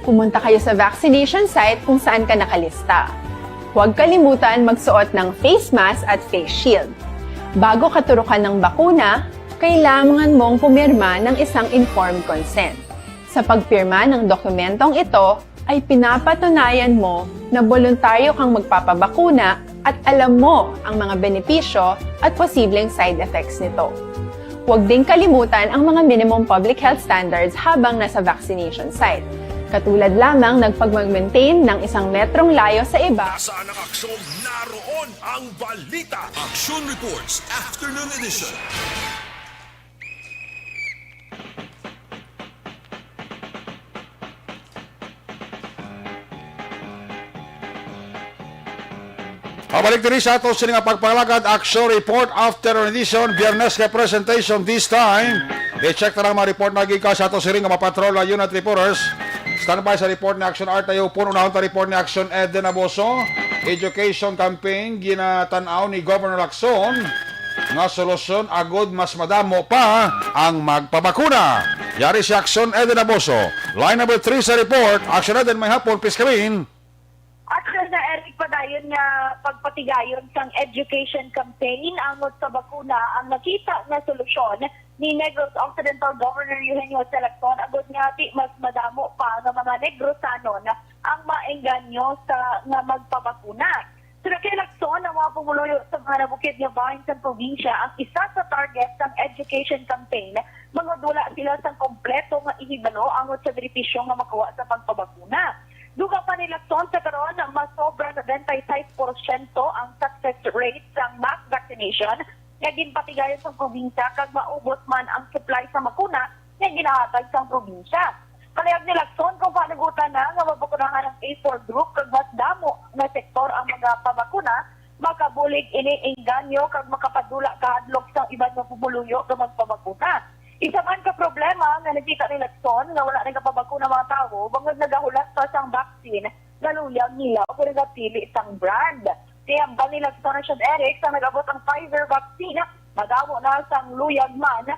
Pumunta kayo sa vaccination site kung saan ka nakalista. Huwag kalimutan magsuot ng face mask at face shield. Bago ka turukan ng bakuna, kailangan mong pumirma ng isang informed consent. Sa pagpirma ng dokumentong ito, ay pinapatunayan mo na voluntaryo kang magpapabakuna at alam mo ang mga benepisyo at posibleng side effects nito. Huwag din kalimutan ang mga minimum public health standards habang nasa vaccination site. Katulad lamang nagpag-maintain ng 1 metrong layo sa iba. Saan ang aksyon? Naroon ang balita. Action Reports Afternoon Edition. Pabalik din sa ato sining pagpalagad Action Report Afternoon Edition, Biyernes kay presentation this time. I-check na lang mga report na gikas sa ato sining mga patrol unit reporters. Standby sa report ni Action Art tayo puno na report ni Action Eden Aboso. Education campaign ginatanaw ni Governor Lacson nga solusyon agod mas madamo pa ang magpabakuna. Yari si Action Eden Aboso. Line number 3 sa report. Action Eden, may hapon, please come in. Actually na Eric padayon nga pagpatigayon sang education campaign angod sa bakuna ang nakita na solusyon ni Negros Occidental Governor Eugenio Lacson agud nga di mas madamo pa nga mga Negrosanon ang maengganyo sa nga magpabakuna. Sila kay Lacson ang mga pumuluyo sa mga nabukid nga bahin sa probinsya ang isa sa target ng education campaign mangodula sila sa kompleto nga ihibalo angod sa benepisyo nga makuha sa pagpabakuna. Duga pa ni Lacson sa karon na mas sobra sa 26% ang success rate sa mass vaccination nga ginpatigayon sa probinsya kag maubos man ang supply sa makuna nga ginahatag sa probinsya. Palayag ni Lacson kung panagutan na nga mabakunahan ang A4 group kag mas damo nga sektor ang mga pabakuna, makabulig ini engganyo kag makapadula kahadlok sa iban nga pumuluyo nga magpabakuna. Isa man ka problema nga nakita ni Lacson nga wala nang kapabakuna mga tao, bangod nagahulat pa sang vaccine, naluyag nila o kung nagapili isang brand. Kaya ba ni Lacson at Eric sa nagabot ang Pfizer vaccine, madamo na sang luyag man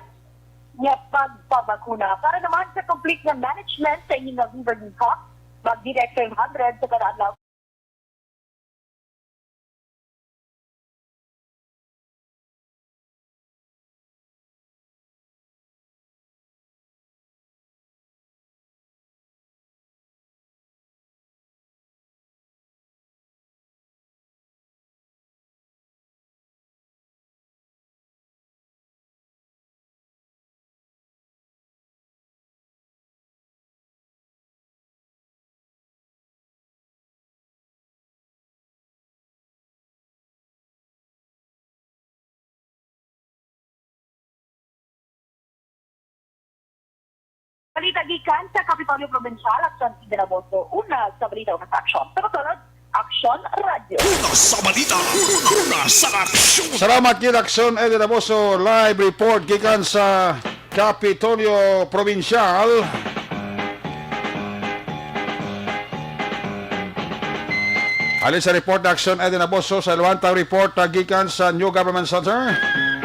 nga pagpabakuna. Para naman sa complete na management sa inyong Beverly Cup, mag-direct 500 sa kadadlaw. Balita gikan sa Kapitolyo Provincial at San Eden Aboso. Una sa balita una sa aksyon. Sa kasunod, Action Radio. Una sa balita. Una sa aksyon. Salamat kay Action Eden Aboso. Live report gikan sa Kapitolyo Provincial. Alin sa report na Action Eden Aboso sa Luantang report gikan sa New Government Center.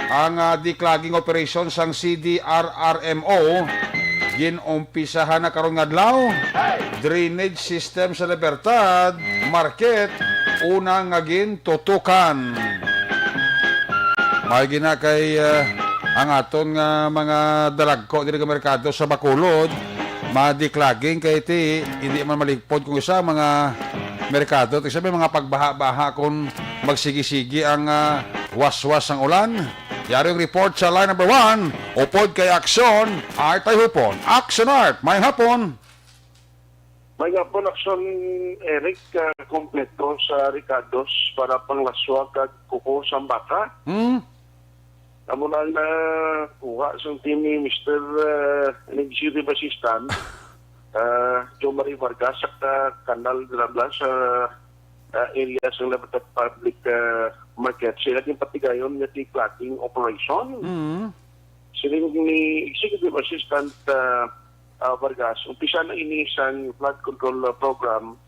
Ang declogging operation sang CDRRMO ginumpisahan na karon nga adlaw. Drainage system sa Libertad Market unang nga gintutukan. May gina kay ang aton nga mga dalagko diri nga merkado sa Bacolod madiklaging kay ti hindi man maligpod kung isa mga merkado ti sabi mga pagbaha-baha kung magsigi-sigi ang waswas ang ulan. Yaring report sa line number 1 upod kay Aksyon Art ay hupon. Action Art, may hapon. May hapon Aksyon Eric kompleto sa Ricardos para panglaswa kag kuko sa baka. Amo na kuha sa team ni Mr. Executive Assistant Joe Marie Vargas sa kanal drabla sa area sa Libertad Public Market. Sila din patigayon nga ti clocking operation. Sila ni Executive Assistant Vargas, umpisa na ini isang flood control program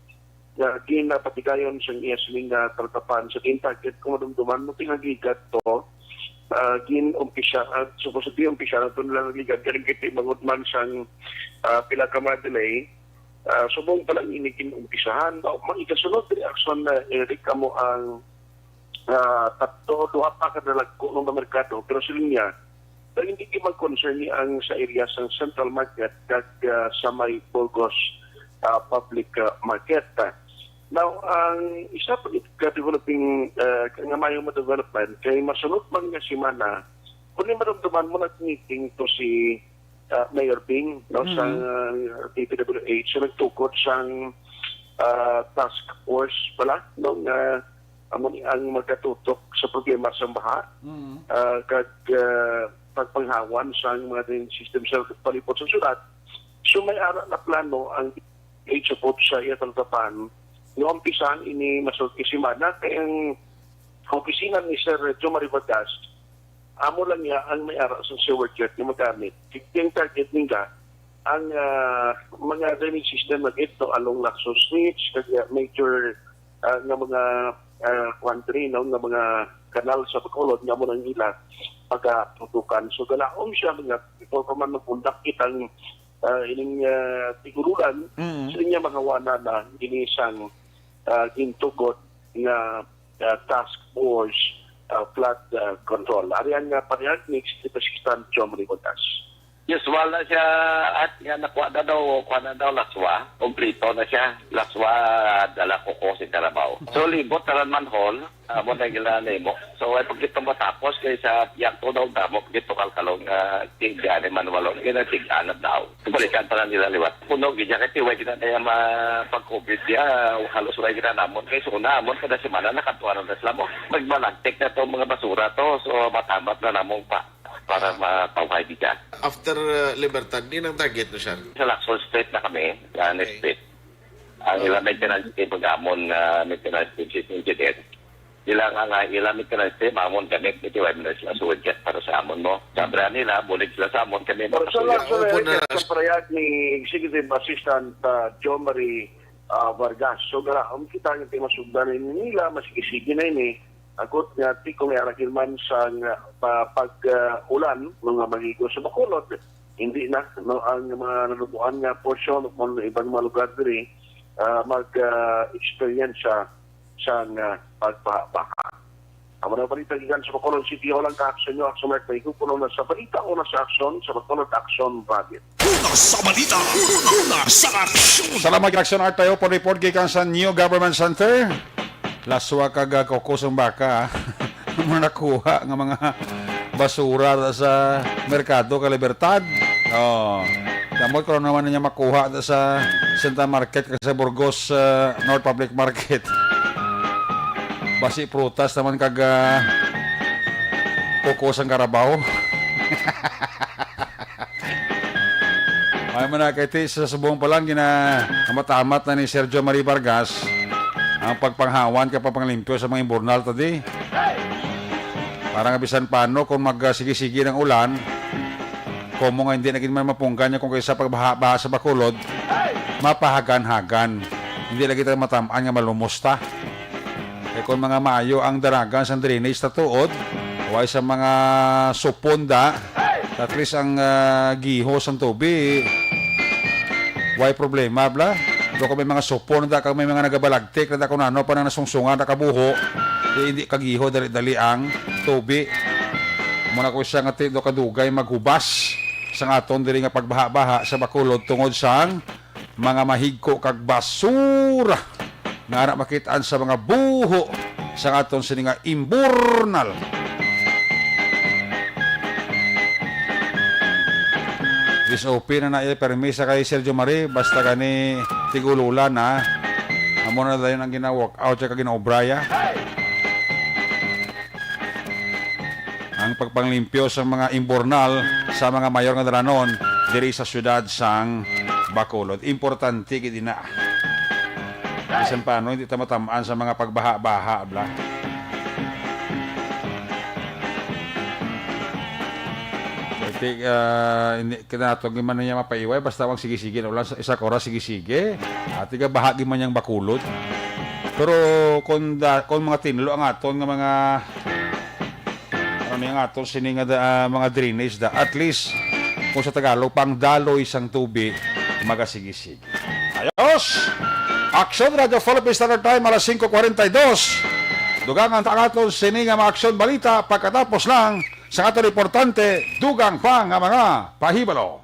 na ginapatigayon sa iya siling taltapan sa target kung madumduman mo tingagigat to gin-umpisa at supposedly umpisa na ito nilang nagligat karing kiti mangutman sang pila ka delay subong palang inikin umpisahan mang ikasunod reaksyon na Eric amo ang tatlo duha pa ka dalagko ng merkado pero siling niya pero hindi ki mag-concern ni ang sa area sa Central Market kag sa may Burgos Public Market. Now, ang isa pa developing nga mayong development kay masunod man nga simana kung maramdaman mo nag-meeting to si Mayor Bing no, sa DPWH so nagtukod sang task force pala nung ang magkatutok sa problema sa baha kag pagpanghawan sa mga system sa palipot sa syudad. So may ara na plano ang support sa iyatang tapan yung umpisan ini masuk isimana kay ang opisina ni Sir Joe Marie Vargas amo lang niya ang may ara sa sewer jet na magamit. Yung target nila ang mga drainage system na ito along Lacson Street kaya major nga mga country no, nga mga kanal sa Bacolod nga mo nang ila pagkatutukan. So galaom siya mga ito pa man magpundak kitang ining tigurulan sa inya mga wana na inisang gintugot nga task force flood control. Ariyan nga parehag ni Assistant Joe Marie Vargas. Yes, wala siya at nga nakuha na daw laswa. Kompleto na siya. Laswa dala ko si Carabao. So, libot talan manhole. Mo na gila mo. So, ay pagkito matapos kay sa yakto daw damo, pagkito kalkalong tigyan ni Manualon. Kaya tigyan na daw. Balikan pa lang nila liwat. Puno, gidya kaya tiwag na tayo pag-COVID niya. Halos wala gina namon. Kaya suna, amon kada semana nakatuwa na sila mo. Magbalagtik na to mga basura to. So, matamat na namong pa para matawhay di dyan. After Libertad, din ang target na siya? Sa Lacson Street na kami, next street. Ang ilang maintenance team, pag-amon maintenance team, engineer. Ilang maintenance team, amon kami, ito ay sila suwad para sa amon mo. Sabi nila, bulig sila sa amon kami. Pero sa parehag ni Executive Assistant Joe Marie Vargas. So, ang kita ng masugdan nila, masikisigi na ini, akot nga ti kung arakil man sa pag-ulan mga magigo sa Bacolod, hindi na no, ang mga nalubuan nga portion of mga ibang mga lugar diri mag-experience sa pagbaha. Ang mga balita gikan sa Bacolod City Hall ang ka-action nyo, Action Mark, may kupuno na sa balita o na sa action sa Bacolod Action Radio. Una sa balita, una sa aksyon. Salamat kay Action Art tayo po report gikan sa New Government Center. Laswa kag kokosong baka mga nakuha nga mga basura sa merkado ka Libertad. Damot ko naman niya makuha sa Santa Market kasi Burgos North Public Market. Basi prutas naman kag kokosong Carabao. Ay man nakiti sa subong pa lang matamat na ni Sergio Marie Vargas ang pagpanghawan ka papanglimpyo sa mga imburnal tadi. Para nga bisan paano kung magsigi-sigi ng ulan, kung nga hindi naging man mapunggan niya kung kaysa pagbaha sa Bacolod, mapahagan-hagan. Hindi lagi tayo matamaan nga malumusta. Kaya kung mga maayo ang daragan sa drainage na tuod, o ay sa mga suponda, at least ang gihos ang tubig, why problema bla? Do kung may mga supon na kung may mga nagabalagtik na kung ano pa na nasungsungan na kabuho, hindi kagiho dali-dali ang tubig. Muna ko siya nga tido kadugay maghubas sa aton diri nga pagbaha-baha sa Bacolod tungod sang mga mahigko kag basura nga ana makitaan sa mga buho sa aton sini nga imburnal. SOP na permisa kay Sergio Marie basta gani tigululan na amo na dayon ang gina-walk out sa ginaobraya. Ang pagpanglimpyo sa mga imburnal sa mga mayor nga dalanon diri sa syudad sang Bacolod. Importante gid na. Bisan paano hindi ta matamaan sa mga pagbaha-baha bla. Hindi kinatog man niya mapaiway basta wag sige-sige na ulan isa ka oras sige-sige at tiga bahagi man yang Bacolod. Pero kung mga tinlo ang aton nga mga ano nga aton sini nga mga drainage da at least kung sa Tagalog pang daloy isang tubig magasigisig. Ayos! Action Radio Philippines Standard Time alas 5:42. Dugang ang aton sini nga mga aksyon balita pagkatapos lang sa aton importante dugang pa nga mga pahibalo.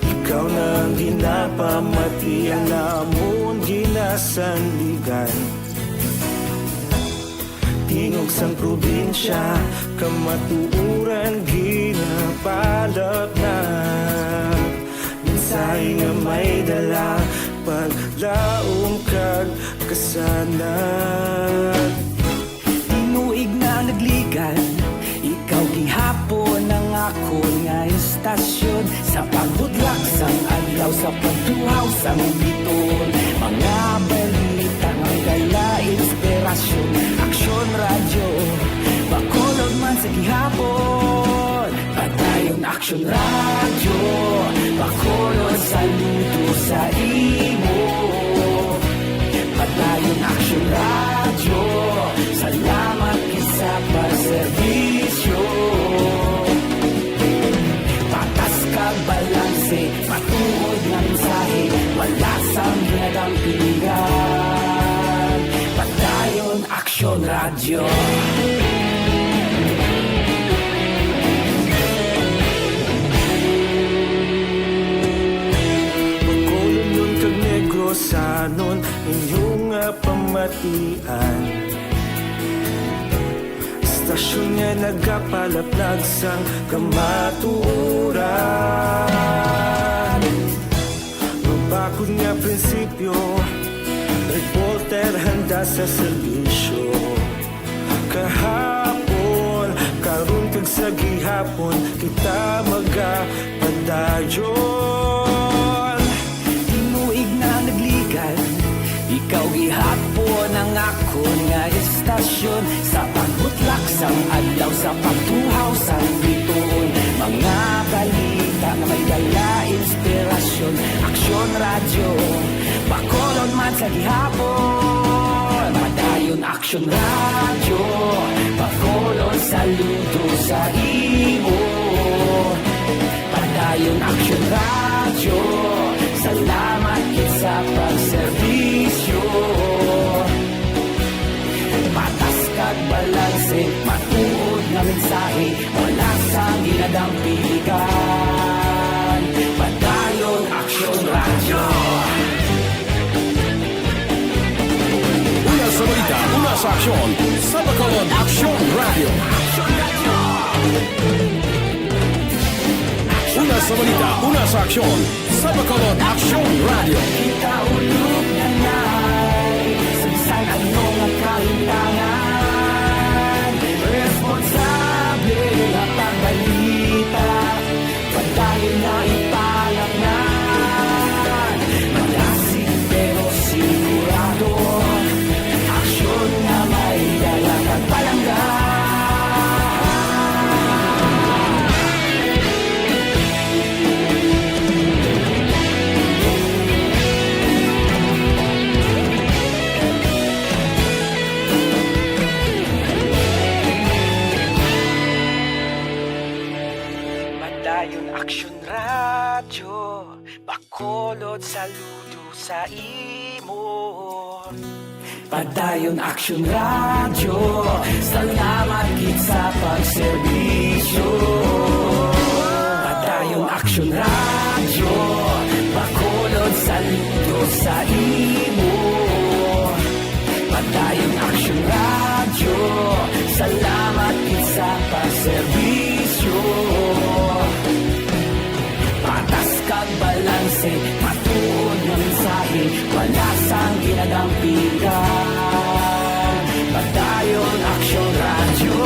Ikaw nang ginapamati ang namon ginasandigan. Tingog sang probinsya kamatuuran ginabalot na. Minsay nga may dala paglaom kag kasanan. Tinuig na nagligan ikaw gihapon ang ako nga istasyon sa pagbudlak sang adlaw sa pagtuhaw sang biton. Mga balita ng dala inspirasyon. Aksyon radyo Bacolod man sa gihapon. Patayon Aksyon radyo Bacolod saludo sa imo. Patayon Aksyon radyo salamat sa pagserbisyo. Patas kag balanse, patuod ng mensahe, wala sang ginadang pilihan. Patayon Aksyon radyo. Bacolod nun kag Negros sanon inyong pamatian. Stasyon nga nagkapalaplag sang kamatuuran. Mabakod nga prinsipyo, reporter handa sa serbisyo. Kahapon, karon kag sa gihapon, kita magapadayon. Tinuig na nagligan, ikaw gihapon ang akon nga istasyon sa pagbutlak sang adlaw sa pagtuhaw sang biton. Mga balita na may dala inspirasyon. Aksyon radyo Bacolod man sa gihapon. Padayon Aksyon radyo Bacolod saludo sa imo. Padayon Aksyon radyo salamat sa pagserbisyo. Patas kag balanse, matuod na mensahe, wala sang ginadang piligan. Padayon Aksyon radyo. Una sa balita, una sa aksyon, sa Bacolod Aksyon Radio. Una sa balita, una sa aksyon, sa Bacolod Aksyon Radio. Kita ulog na na'y sabisan ano nga kahintangan. Responsable at pagbalita, padayon na ipalaknan. Malasig pero sigurado, Padayon Aksyon Radyo, Bacolod saludo sa imo. Padayon Aksyon Radyo, salamat gid sa pagserbisyo. Padayon Aksyon Radyo, Bacolod saludo sa imo. Padayon Aksyon Radyo, salamat gid sa pagserbisyo. Patas kag balanse, patuod nga mensahe, wala sang ginadampigan. Padayon Aksyon Radyo.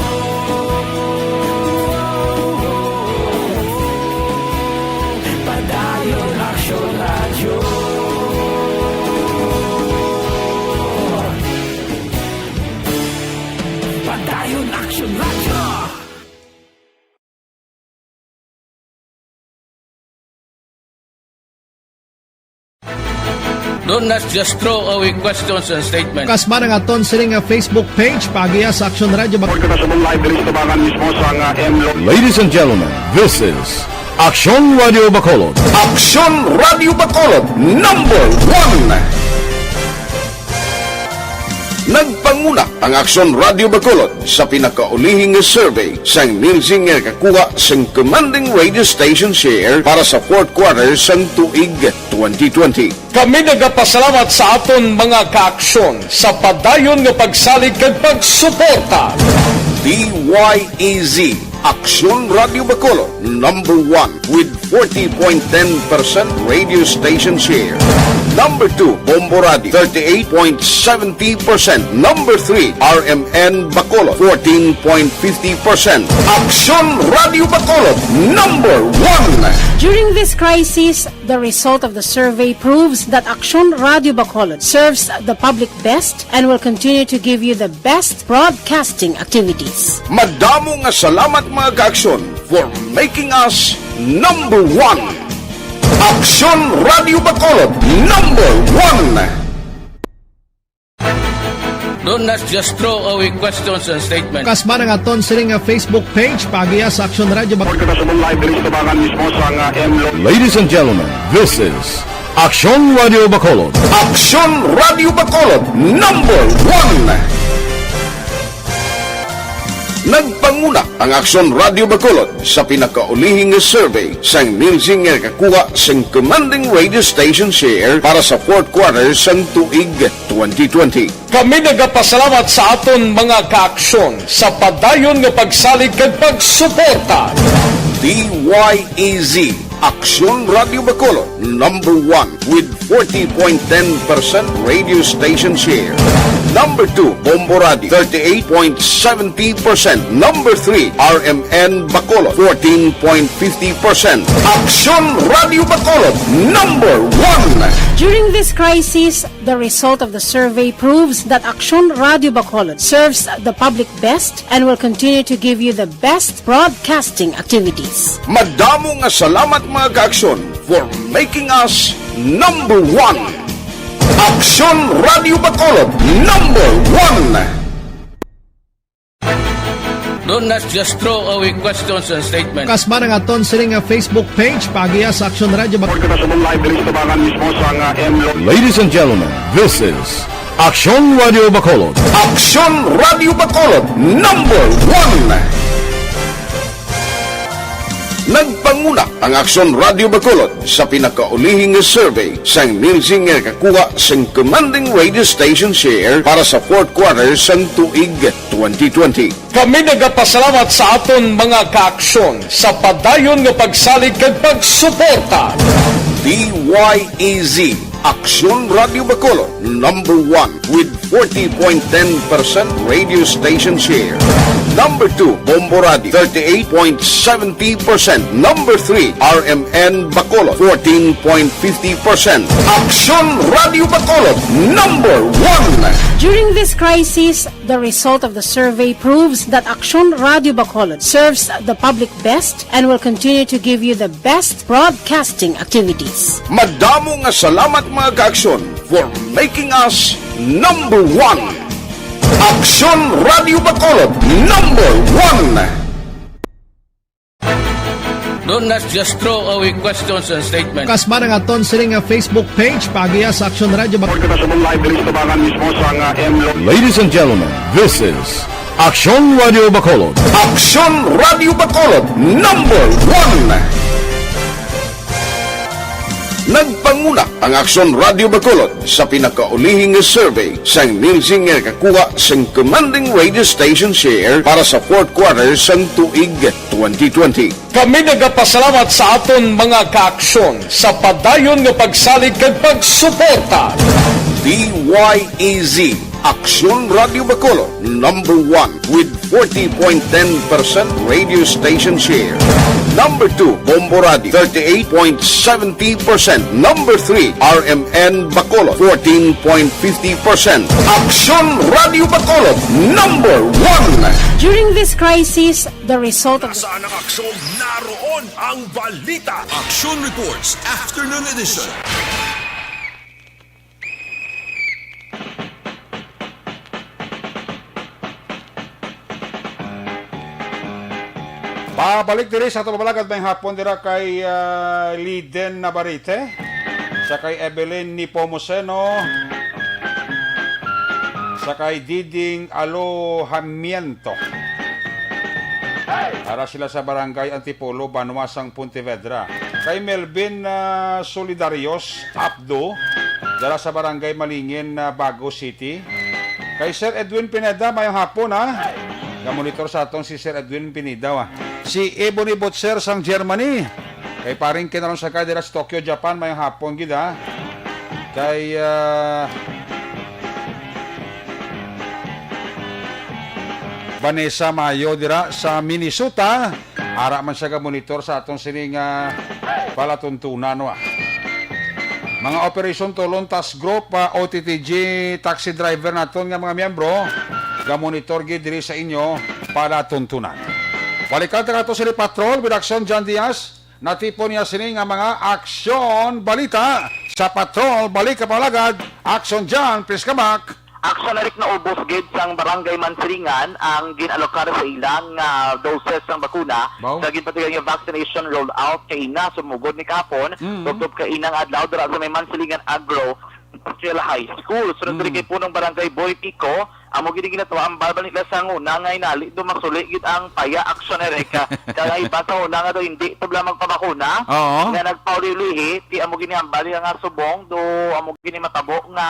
Padayon Aksyon Radyo. Padayon Aksyon Radyo. Don't just throw away questions and statements. Kasma nga aton sining nga Facebook page pagiya sa Aksyon Radyo. Ladies and gentlemen, this is Aksyon Radio Bacolod. Aksyon Radio Bacolod number 1. Nagpanguna ang Aksyon Radio Bacolod sa pinakaulihing survey sang Nilsing nga kakuha sang commanding radio station share para sa fourth quarter sang tuig 2020. Kami nagapasalamat sa aton mga kaaksyon sa padayon nga pagsalig kag pagsuporta. DYEZ Aksyon Radio Bacolod number 1 with 40.10% radio station share. Number 2, Bombo Radio 38.70%. Number 3, RMN Bacolod 14.50%. Aksyon Radio Bacolod number 1. During this crisis, the result of the survey proves that Aksyon Radio Bacolod serves the public best and will continue to give you the best broadcasting activities. Madamo nga salamat mga kaaksyon for making us number 1. Aksyon Radio Bacolod number 1. Don't just throw away questions and statements. Kasma nga aton sining nga Facebook page pagiya sa Aksyon Radyo. Ladies and gentlemen, this is Aksyon Radio Bacolod. Aksyon Radio Bacolod number 1. Nagpanguna ang Aksyon Radio Bacolod sa pinakaulihing survey sang Nilsing nga kakuha sang commanding radio station share para sa fourth quarter sang tuig 2020. Kami nagapasalamat sa aton mga kaaksyon sa padayon nga pagsalig kag pagsuporta. DYEZ Aksyon Radio Bacolod number 1 with 40.10% radio station share. Number 2, Bombo Radio 38.70%. Number 3, RMN Bacolod 14.50%. Aksyon Radio Bacolod number 1. During this crisis, the result of the survey proves that Aksyon Radio Bacolod serves the public best and will continue to give you the best broadcasting activities. Madamo nga salamat mga kaaksyon for making us number 1. Aksyon Radio Bacolod number 1. Don't just throw away questions and statements. Kasma nga aton sining nga Facebook page pagiya sa Aksyon Radyo. Ladies and gentlemen, this is Aksyon Radio Bacolod. Aksyon Radio Bacolod number 1. Nagpanguna ang Aksyon Radio Bacolod sa pinakaulihing survey sang Nilsing nga kakuha sang commanding radio station share para sa fourth quarter sang tuig 2020. Kami nagapasalamat sa aton mga kaaksyon sa padayon nga pagsalig kag pagsuporta. DYEZ Aksyon Radio Bacolod number 1 with 40.10% radio station share. Number 2, Bombo Radio 38.70%. Number 3, RMN Bacolod 14.50%. Aksyon Radio Bacolod number 1. During this crisis, the result of the survey proves that Aksyon Radio Bacolod serves the public best and will continue to give you the best broadcasting activities. Madamo nga salamat mga kaaksyon for making us number 1. Aksyon Radio Bacolod number 1. Do not just throw away questions and statements. Kasbara nga ton sila nga Facebook page pagiya sa Aksyon Radio Ladies and gentlemen, this is Aksyon Radio Bacolod. Aksyon Radio Bacolod number 1. Nagpanguna ang Aksyon Radio Bacolod sa pinakaulihing survey sa nilsing nga kakuha sa commanding radio station share para sa fourth quarter sa tuig 2020. Kami nagapasalamat sa aton mga kaaksyon sa padayon nga pagsalig kag pagsuporta. DYEZ Aksyon Radio Bacolod number 1 with 40.10% radio station share. Number 2, Bombo Radio 38.70%. Number 3, RMN Bacolod 14.50%. Aksyon Radio Bacolod number 1. During this crisis, the result of Saan ang aksyon? Naroon ang balita. Action Reports Afternoon Edition. Pabalik diri sa ato babalagad may hapon dira kay Liden Navarrete sa kay Evelyn Nipomuceno sa kay Diding Alojamiento. Para sila sa barangay Antipolo, Banuasang, Pontevedra. Kay Melvin Solidarios Abdo dara sa barangay Malingin, Bago City. Kay Sir Edwin Pineda mayong hapon ha. Monitor sa atong si Sir Edwin Pineda si Ebony Botser sang Germany. Kay paring kinalong sa kadira sa Tokyo, Japan mayong hapon gid ha. Kay Vanessa Mayo dira sa Minnesota. Ara man siya monitor sa atong sining palatuntunan Mga Operation Tulong Task Group, OTTG taxi driver naton nga mga miyembro ga-monitor gid diri sa inyo para tuntunan. Balikan ta to sila Patrol with Aksyon John Diaz. Natipon niya sini nga mga aksyon balita sa Patrol. Balik ka palagad. Aksyon John, please come back. Aksyon Eric na ubos gid sang barangay Mansiringan ang ginalokar sa ilang doses ng bakuna. Dagin pati yung vaccination roll out kay ina sumugod ni kapon. Tutup kay inang adlaw dira sa may Mansiringan Agro Industrial High School. Sunod diri kay punong barangay Boy Pico. Amo gid ginatawa ang barbal nila sa una nga inali do masuli gid ang paya Aksyon Eric. Kaya iba sa una nga do hindi tubla magpabakuna. Nga nagpaulilihi ti amo gini ang bali nga subong do amo gini matabo nga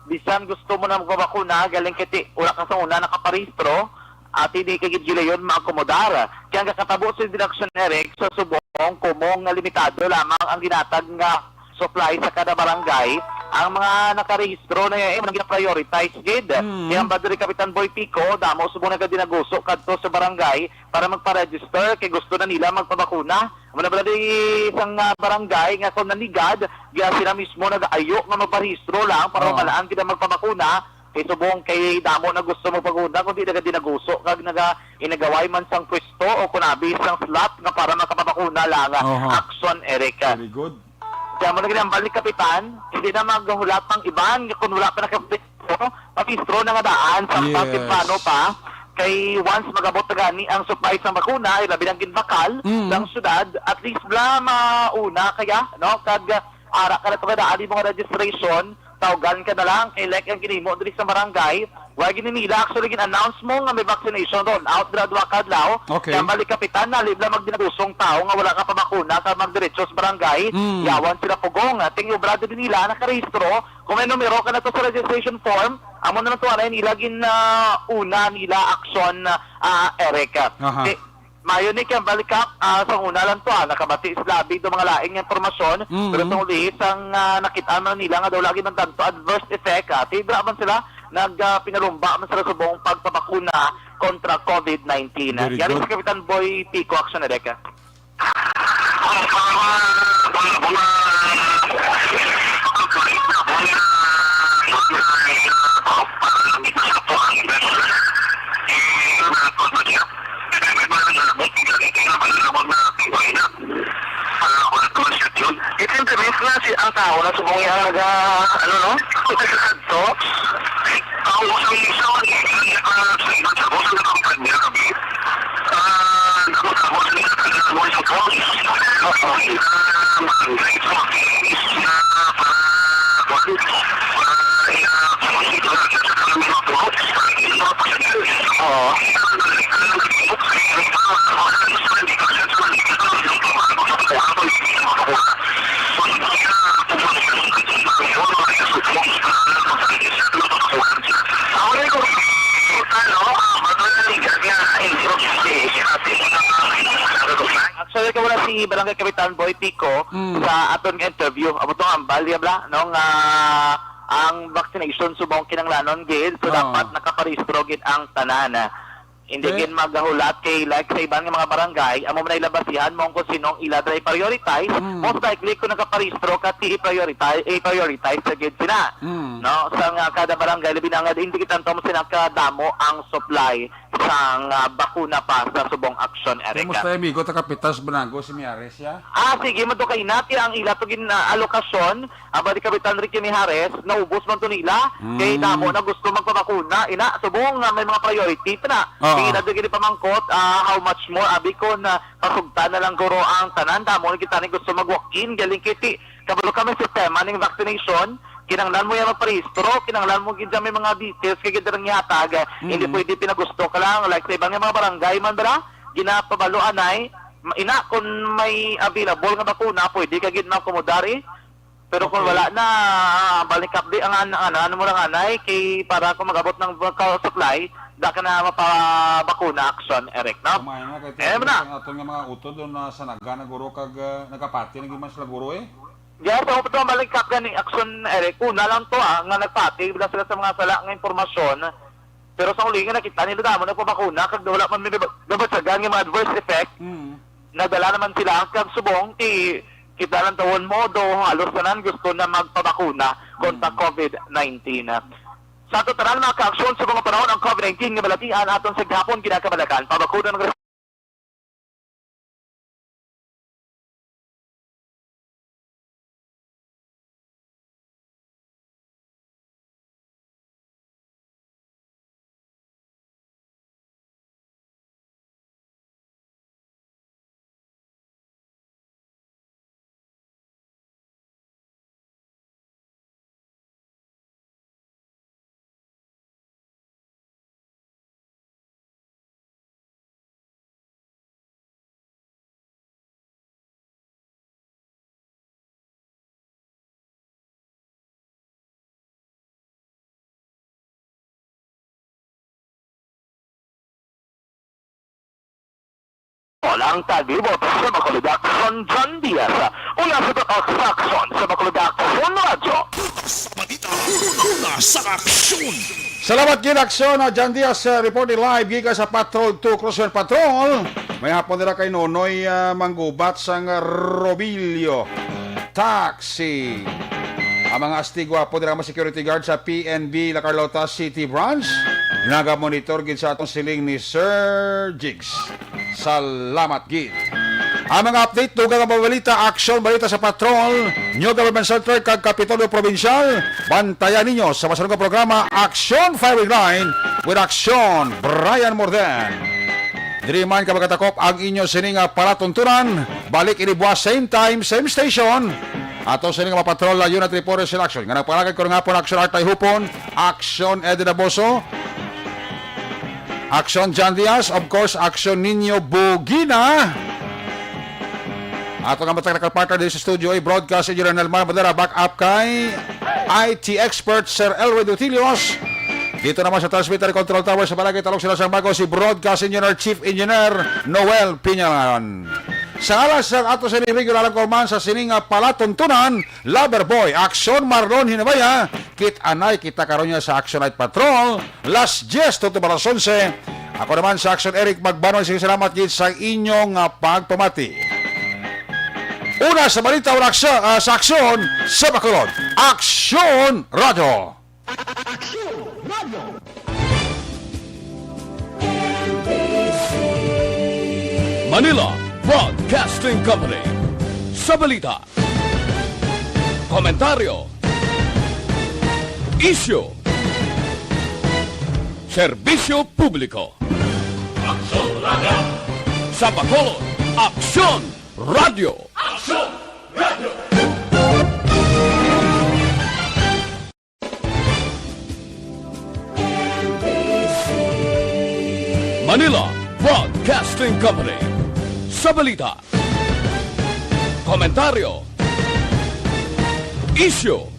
bisan gusto mo na magpabakuna, galing kiti, wala ka sa una nakaparehistro, at hindi ka gilayon maakomodar. Kaya ang kakatabo sa Direction Eric, sa subong, kumong na limitado lamang ang ginatag nga supply sa kada barangay, ang mga nakarehistro na yung gina-prioritize gid. Kaya ang badiri Kapitan Boy Pico, damo subong na dinaguso kadto sa barangay para magpa-register kay gusto na nila magpabakuna. Muna ba isang barangay nga kung nanigad, kaya sila mismo nag-ayo nga magparehistro lang para malaan kita magpabakuna. Kay subong kay damo na gusto magpabakuna, kundi dinaguso kag inagaway man sang pwesto o kunabis sang slot nga para makapabakuna lang. Aksyon Eric. Very good. Kaya mo na balik Kapitan, hindi na maghulat pang iban, kung wala pa napistro na nga daan sa paano pa, kay once magabot na gani ang supply sa bakuna, ilabi ng ginbakal ng syudad, at least bla mauna kaya, no? Kag ara ka na ito kada, adi mga registration, tawagan ka na lang, kay like ang ginimo dito sa barangay, wag nila actually gin-announce mo nga may vaccination roll out dradwa kadlaw. Kaya balik Kapitan na libla magdinagusong tao nga wala ka pa bakuna ka magdiretso sa barangay. Yawan sila pugong. Ting obrado din nila nakarehistro. Kung may numero ka na to sa registration form, amo na to alay nila una nila aksyon Eric. Mayo ni kaya balik up sa una lang to nakabati islabi do mga laing impormasyon pero sa uli sang nakita man nila nga daw lagi ng tanto adverse effect tibra man sila pinalumba man sila sa buong pagpapakuna kontra COVID-19. Yan sa Kapitan Boy Pico Aksyon Eric. Ito na si ang tao na subong yung so ang usang isa sa kampanya kami Actually, ka wala si Barangay Kapitan Boy Pico sa aton nga interview. Amo to ang balya bla no nga ang vaccination subong kinanglanon gid so dapat nakaparehistro gid ang tanan. Hindi gid magahulat kay like sa ibang mga barangay amo man ilabasihan mo kung sinong ila dry prioritize. Most likely kung nakaparehistro ka ti i-prioritize sa gid sila. No, sa nga kada barangay labi na nga hindi kita mo sinakadamo ang supply sang bakuna pa sa subong action Eric. Kamusta amigo ta Kapitas Banago si Miares ya? Sige man to kay nati ang ila to gin alokasyon aba di Kapitan Ricky Mijares naubos man to nila kay damo na gusto magpabakuna ina subong may mga priority pa na. Kaya na gid pamangkot how much more abi ko na pasugtan na lang guro ang tanan damo kita ni gusto mag-walk-in galing kiti kabalo kami sistema ning vaccination kinanglan mo yung maparehistro, kinanglan mo gid may mga details kay gid rang ihatag. Hindi pwede pinagusto ka lang like sa ibang mga barangay man dara ginapabaloan ay ina kung may available nga bakuna pwede ka gid makomodari. Pero kung wala na balik up di ang ano mo lang anay kay para kung magabot ng supply da ka na mapabakuna action Eric no. Na aton nga mga utod na sa nagana guro kag nagapati naging mas guro eh. Yes, so ito malikap ka ni Action Eric. Una lang to nga nagpati bila sila sa mga sala nga impormasyon. Pero sa uli nga nakita nila damo nagpabakuna kag wala man may babatsagan nga mga adverse effect. Nagdala naman sila kag subong kita lang tawon mo do halos tanan gusto na magpabakuna kontra COVID-19. Sa total mga ka-aksyon sa mga panahon ang COVID-19 nga balatian aton sa gihapon kinakabalakan pabakuna ng Walang tagibot sa Bacolod Action John Diaz. Una sa Action sa Bacolod Action Radyo. Una sa aksyon. Salamat gid aksyon John Diaz reporting live giga sa Patrol 2 Cruiser Patrol. May hapon nila kay Nonoy manggubat sang Robilio Taxi. Ang mga astigwa po nila mga security guard sa PNB La Carlota City Branch. Naga-monitor gid sa atong siling ni Sir Jigs. Salamat gid. Ang mga update dugang ang balita, action balita sa Patrol, New Government Center kag Kapitolyo Provincial. Bantayan ninyo sa masunod nga programa Action Firing Line with Action Brian Morden. Diri man ka magatakop ang inyo sininga palatuntunan. Balik ini buwas same time, same station. Ato sininga mapatrol la unit reporter selection. Nga nagpalagay ko nga po Action Artay Hupon, Action Eddie Daboso, Action John Diaz, of course, Action Ninyo Bugina. Ato nga matag partner din sa studio ay broadcast engineer Nelmar Madera, back up kay IT expert Sir Elwin Utilios. Dito naman sa transmitter control tower sa Balagay Talong sila sa bago si broadcast engineer Chief Engineer Noel Piñalan. Sa alas ng ato sa regular korman sa sininga palatuntunan, Loverboy, Action Marlon Hinabaya, Kit Anay, kita karon niya sa Action Night Patrol, Last Yes, tuto balas 11. Ako naman sa Action Eric Magbanon, sige salamat gid sa inyong pagpamati. Una sa balita sa Action sa Bacolod, Action Radio. Action Radio. Manila Broadcasting Company. Sa balita, komentaryo, issue, serbisyo publiko. Action Radio. Sa Bacolod, Action Radio. Manila Broadcasting Company. Sa balita, komentaryo, issue,